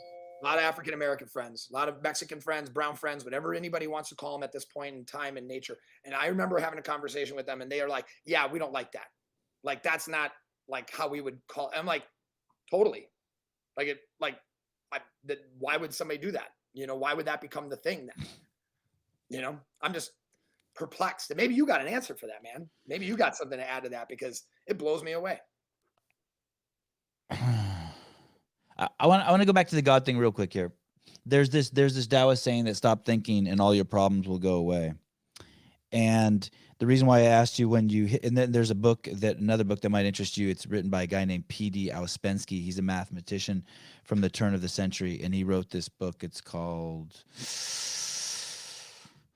a lot of African American friends, a lot of Mexican friends, brown friends, whatever anybody wants to call them at this point in time and nature. And I remember having a conversation with them, and they are like, "Yeah, we don't like that. Like that's not like how we would call." I'm like, totally. Why would somebody do that? Why would that become the thing then? I'm just perplexed. And maybe you got an answer for that, man. Maybe you got something to add to that, because it blows me away. I want to go back to the God thing real quick here. There's this Taoist saying that stop thinking and all your problems will go away. And the reason why I asked you when you hit, and then there's another book that might interest you. It's written by a guy named P.D. Ouspensky. He's a mathematician from the turn of the century, and he wrote this book. It's called,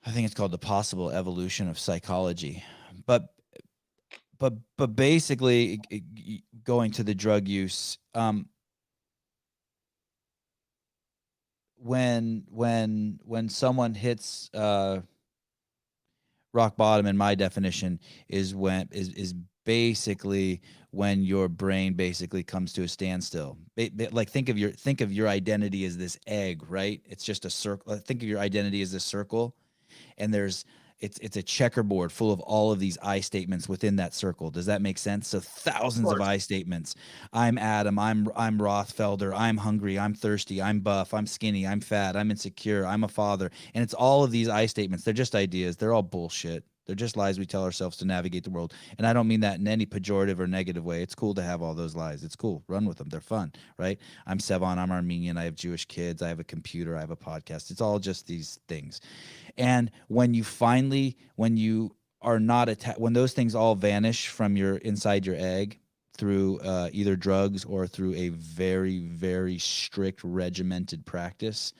I think it's called The Possible Evolution of Psychology. But basically, going to the drug use, when someone hits rock bottom, in my definition, is basically when your brain basically comes to a standstill. Like think of your identity as this egg, right? It's just a circle. Think of your identity as this circle, and it's a checkerboard full of all of these I statements within that circle. Does that make sense? So thousands of I statements. I'm Adam. I'm Rothfelder. I'm hungry. I'm thirsty. I'm buff. I'm skinny. I'm fat. I'm insecure. I'm a father. And it's all of these I statements. They're just ideas. They're all bullshit. They're just lies we tell ourselves to navigate the world. And I don't mean that in any pejorative or negative way. It's cool to have all those lies. It's cool. Run with them. They're fun, right? I'm Sevan. I'm Armenian. I have Jewish kids. I have a computer. I have a podcast. It's all just these things. And when you are not attacked, when those things all vanish from inside your egg through either drugs or through a very, very strict regimented practice,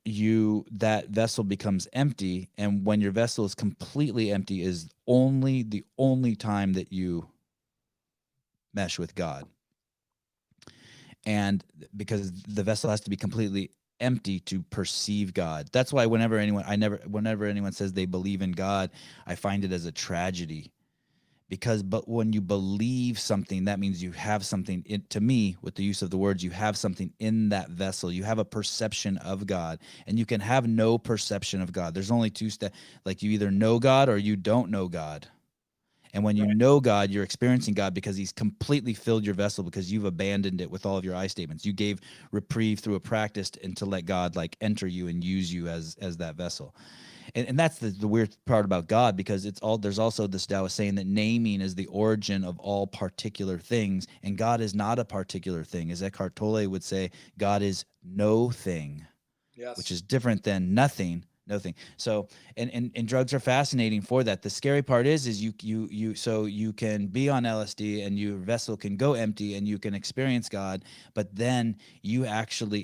that vessel becomes empty. And when your vessel is completely empty is the only time that you mesh with God. And because the vessel has to be completely empty to perceive God. That's why whenever anyone says they believe in God, I find it as a tragedy. But when you believe something, that means you have something to me, with the use of the words, you have something in that vessel. You have a perception of God, and you can have no perception of God. There's only two steps. Like, you either know God or you don't know God. And when you know God, you're experiencing God because he's completely filled your vessel, because you've abandoned it with all of your I statements. You gave reprieve through a practice and to let God like enter you and use you as that vessel. And that's the weird part about God, because there's also this Taoist saying that naming is the origin of all particular things, and God is not a particular thing. As Eckhart Tolle would say, God is no thing, which is different than nothing. Nothing. So, and drugs are fascinating for that. The scary part is you can be on LSD and your vessel can go empty and you can experience God, but then you actually,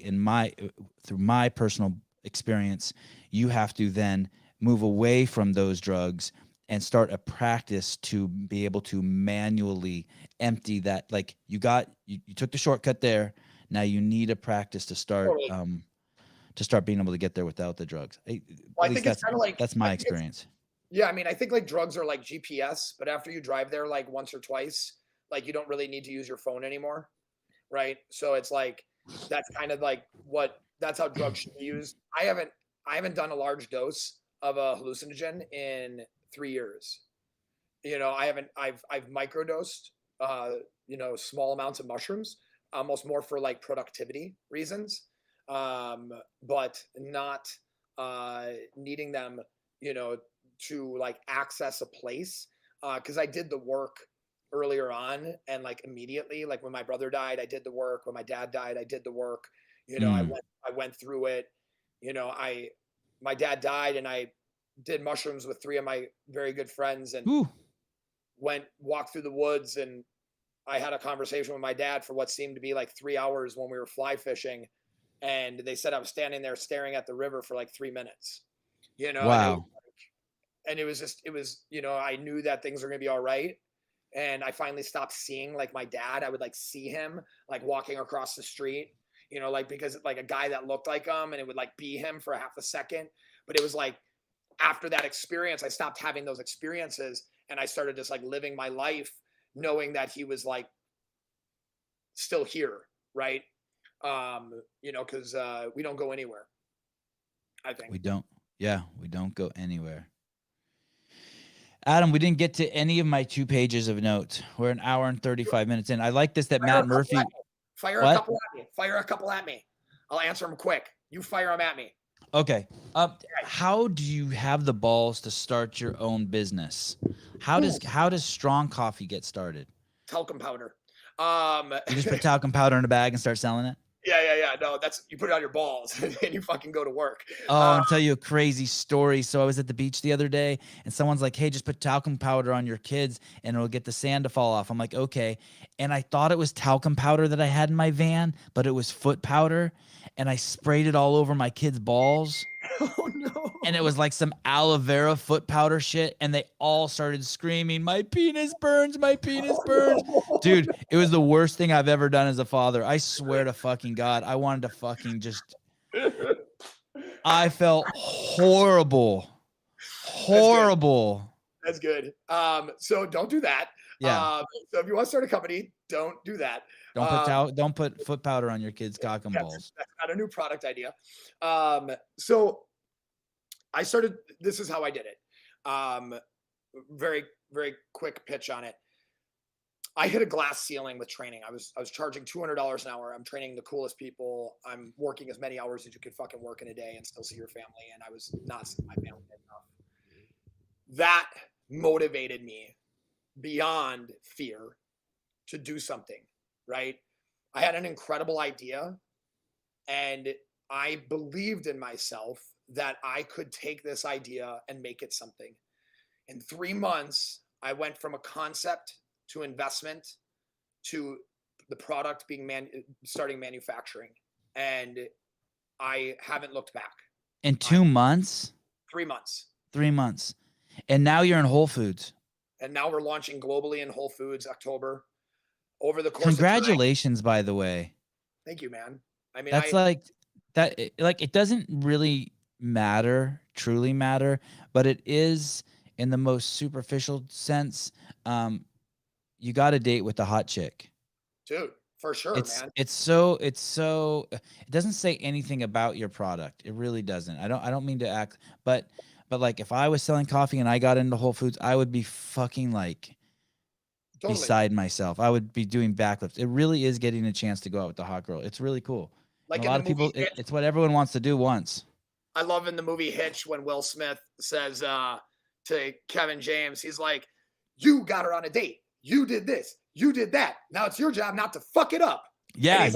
through my personal experience, you have to then move away from those drugs and start a practice to be able to manually empty that. Like, you took the shortcut there. Now you need a practice to start. To start being able to get there without the drugs. I think it's kind of like, that's my experience. Yeah, I mean, I think like drugs are like GPS, but after you drive there like once or twice, like you don't really need to use your phone anymore, right? So it's like that's kind of like that's how drugs should be used. I haven't done a large dose of a hallucinogen in 3 years. I've microdosed small amounts of mushrooms, almost more for like productivity reasons, but not needing them, to like access a place. Because I did the work earlier on, and like immediately, like when my brother died, I did the work. When my dad died, I did the work. Mm. I went through it. My dad died, and I did mushrooms with 3 of my very good friends, and Ooh. walked through the woods, and I had a conversation with my dad for what seemed to be like 3 hours when we were fly fishing, and they said I was standing there staring at the river for like 3 minutes, Wow. and it was just, I knew that things were going to be all right. And I finally stopped seeing like my dad. I would like see him like walking across the street, like because like a guy that looked like him, and it would like be him for a half a second. But it was like after that experience, I stopped having those experiences, and I started just like living my life knowing that he was like still here. Right. Cause we don't go anywhere, I think. We don't. Yeah, we don't go anywhere. Adam, we didn't get to any of my 2 pages of notes. We're an hour and 35 minutes in. I like this that Matt Murphy. Fire a couple at me. Fire a couple at me. I'll answer them quick. You fire them at me. Okay. How do you have the balls to start your own business? How does Strong Coffee get started? Talcum powder. You just put talcum powder in a bag and start selling it? Yeah. No, you put it on your balls and you fucking go to work. I'll tell you a crazy story. So I was at the beach the other day, and someone's like, hey, just put talcum powder on your kids and it'll get the sand to fall off. I'm like, okay. And I thought it was talcum powder that I had in my van, but it was foot powder. And I sprayed it all over my kids' balls. Oh no. And it was like some aloe vera foot powder shit. And they all started screaming, my penis burns, my penis burns. Dude, it was the worst thing I've ever done as a father. I swear to fucking God, I wanted to fucking just, I felt horrible. Horrible. That's good. So don't do that. Yeah. So if you want to start a company, don't do that. Don't put foot powder on your kids' cock and balls. That's not a new product idea. So I started, this is how I did it. Very, very quick pitch on it. I hit a glass ceiling with training. I was charging $200 an hour. I'm training the coolest people. I'm working as many hours as you could fucking work in a day and still see your family. And I was not seeing my family enough. That motivated me beyond fear to do something, right? I had an incredible idea, and I believed in myself that I could take this idea and make it something. In 3 months, I went from a concept to investment to the product being starting manufacturing, and I haven't looked back. In 2 months? 3 months. 3 months. And now you're in Whole Foods. And now we're launching globally in Whole Foods October. Over the course Congratulations, by the way. Thank you, man. I mean, that's like that. Like, it doesn't really truly matter, but it is in the most superficial sense. You got a date with the hot chick, dude, for sure, man. It's so it doesn't say anything about your product. It really doesn't. I don't mean to act, but like if I was selling coffee and I got into Whole Foods, I would be fucking like beside myself. I would be doing backflips. It really is getting a chance to go out with the hot girl. It's really cool. Like a lot of people, it's what everyone wants to do once. I love in the movie Hitch when Will Smith says to Kevin James, he's like, "You got her on a date. You did this. You did that. Now it's your job not to fuck it up." Yeah.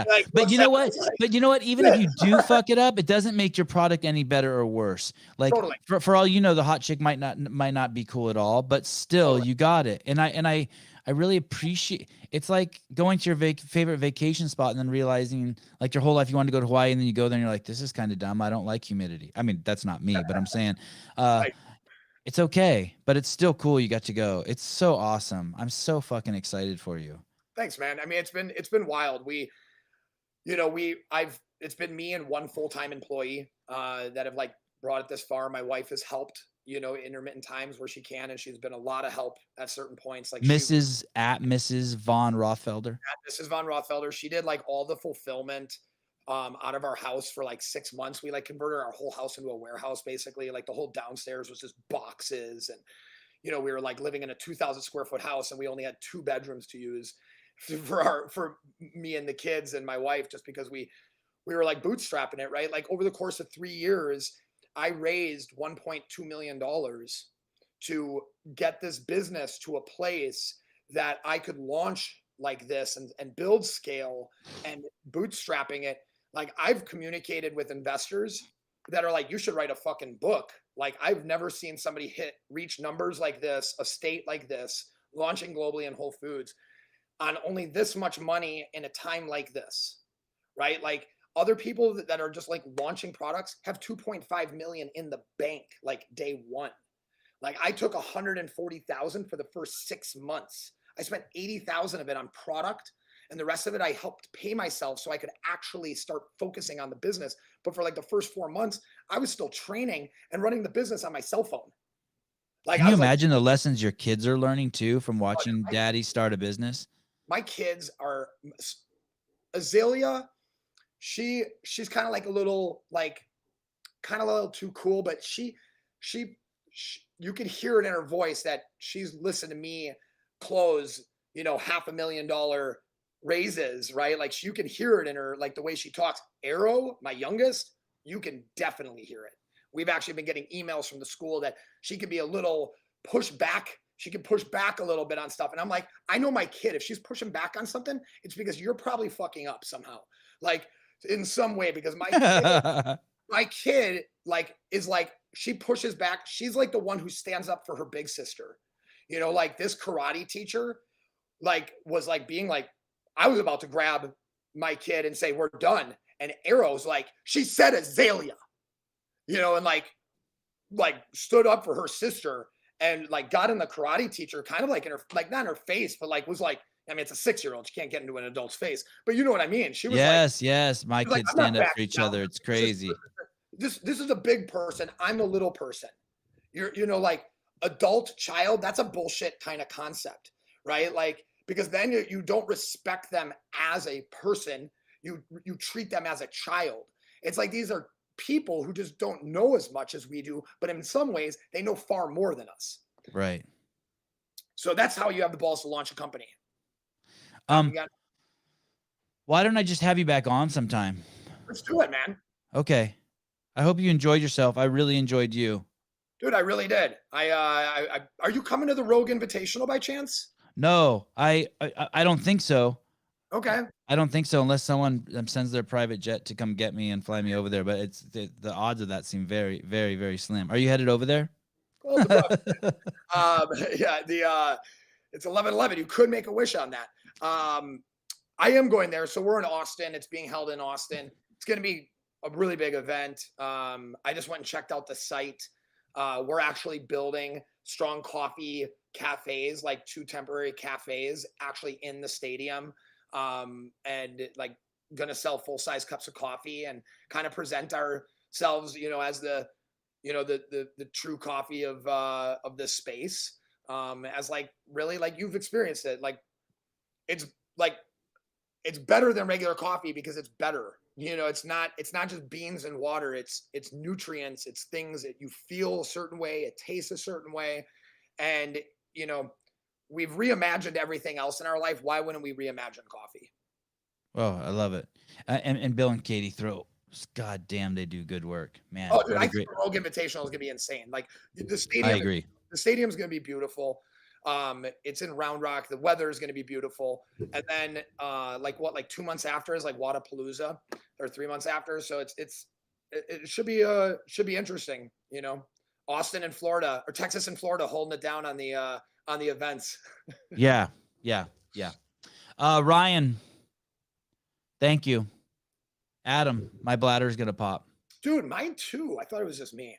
Like, but you know what? Even if you do fuck it up, it doesn't make your product any better or worse. Like totally. for all you know, the hot chick might not be cool at all, but still totally. You got it. And I really appreciate. It's like going to your favorite vacation spot and then realizing like your whole life you wanted to go to Hawaii, and then you go there and you're like, this is kind of dumb. I don't like humidity. I mean, that's not me, but I'm saying, right. It's okay, but it's still cool. You got to go. It's so awesome. I'm so fucking excited for you. Thanks, man. I mean, it's been wild. It's been me and one full-time employee that have like brought it this far. My wife has helped, intermittent times where she can, and she's been a lot of help at certain points. Like Mrs. Von Rothfelder. Mrs. Von Rothfelder. She did like all the fulfillment out of our house for like 6 months. We like converted our whole house into a warehouse, basically. Like the whole downstairs was just boxes, and you know, we were like living in a 2,000 square foot house and we only had 2 bedrooms to use for me and the kids and my wife, just because we were like bootstrapping it, right? Like over the course of 3 years, I raised $1.2 million to get this business to a place that I could launch like this and build scale and bootstrapping it. Like I've communicated with investors that are like, you should write a fucking book. Like I've never seen somebody reach numbers like this, a state like this, launching globally in Whole Foods on only this much money in a time like this, right? Like other people that are just like launching products have 2.5 million in the bank, like day one. Like I took 140,000 for the first 6 months. I spent 80,000 of it on product, and the rest of it I helped pay myself so I could actually start focusing on the business. But for like the first 4 months, I was still training and running the business on my cell phone. Like, can you imagine the lessons your kids are learning too from watching daddy start a business? My kids are Azalea. She's kind of like a little, like kind of a little too cool, but she you can hear it in her voice that she's listened to me close, you know, $500,000 raises, right? Like you can hear it in her, like the way she talks. Arrow, my youngest, you can definitely hear it. We've actually been getting emails from the school that she could be a little push back. She can push back a little bit on stuff. And I'm like, I know my kid, if she's pushing back on something, it's because you're probably fucking up somehow. Like in some way, because my kid like is like, she pushes back. She's like the one who stands up for her big sister. You know, like this karate teacher, like was like being like, I was about to grab my kid and say, we're done. And Arrow's like, she said Azalea, you know, and like stood up for her sister and like got in the karate teacher kind of like in her, like not in her face, but like was like, I mean, it's a 6-year-old. She can't get into an adult's face, but you know what I mean? She was yes. My kids like, stand up for each other. It's crazy. This is a big person. I'm a little person. You know, like adult child, that's a bullshit kind of concept, right? Like, because then you don't respect them as a person. You treat them as a child. It's like these are people who just don't know as much as we do, but in some ways they know far more than us. Right. So that's how you have the balls to launch a company. Why don't I just have you back on sometime? Let's do it, man. Okay. I hope you enjoyed yourself. I really enjoyed you. Dude, I really did. Are you coming to the Rogue Invitational by chance? No, I don't think so. Okay. I don't think so, unless someone sends their private jet to come get me and fly me over there. But it's the odds of that seem very, very, very slim. Are you headed over there? Well, yeah, it's 11/11. You could make a wish on that. I am going there. So we're in Austin. It's being held in Austin. It's going to be a really big event. I just went and checked out the site. We're actually building Strong Coffee cafes, like 2 temporary cafes actually in the stadium. And like going to sell full-size cups of coffee and kind of present ourselves, you know, as the true coffee of this space. As like really like you've experienced it. Like it's better than regular coffee because it's better. You know, it's not just beans and water. It's nutrients. It's things that you feel a certain way. It tastes a certain way. And, you know, we've reimagined everything else in our life. Why wouldn't we reimagine coffee? Oh, I love it. And Bill and Katie throw, god damn, they do good work, man. Oh, dude, I think the Rogue Invitational is going to be insane. Like the stadium. I agree. The stadium's going to be beautiful. It's in Round Rock. The weather is going to be beautiful. And then, like 2 months after is like Wadapalooza, or 3 months after. So it should be interesting. You know, Austin and Florida, or Texas and Florida holding it down on the events. Yeah. Ryan, thank you. Adam, my bladder is going to pop. Dude, mine too. I thought it was just me.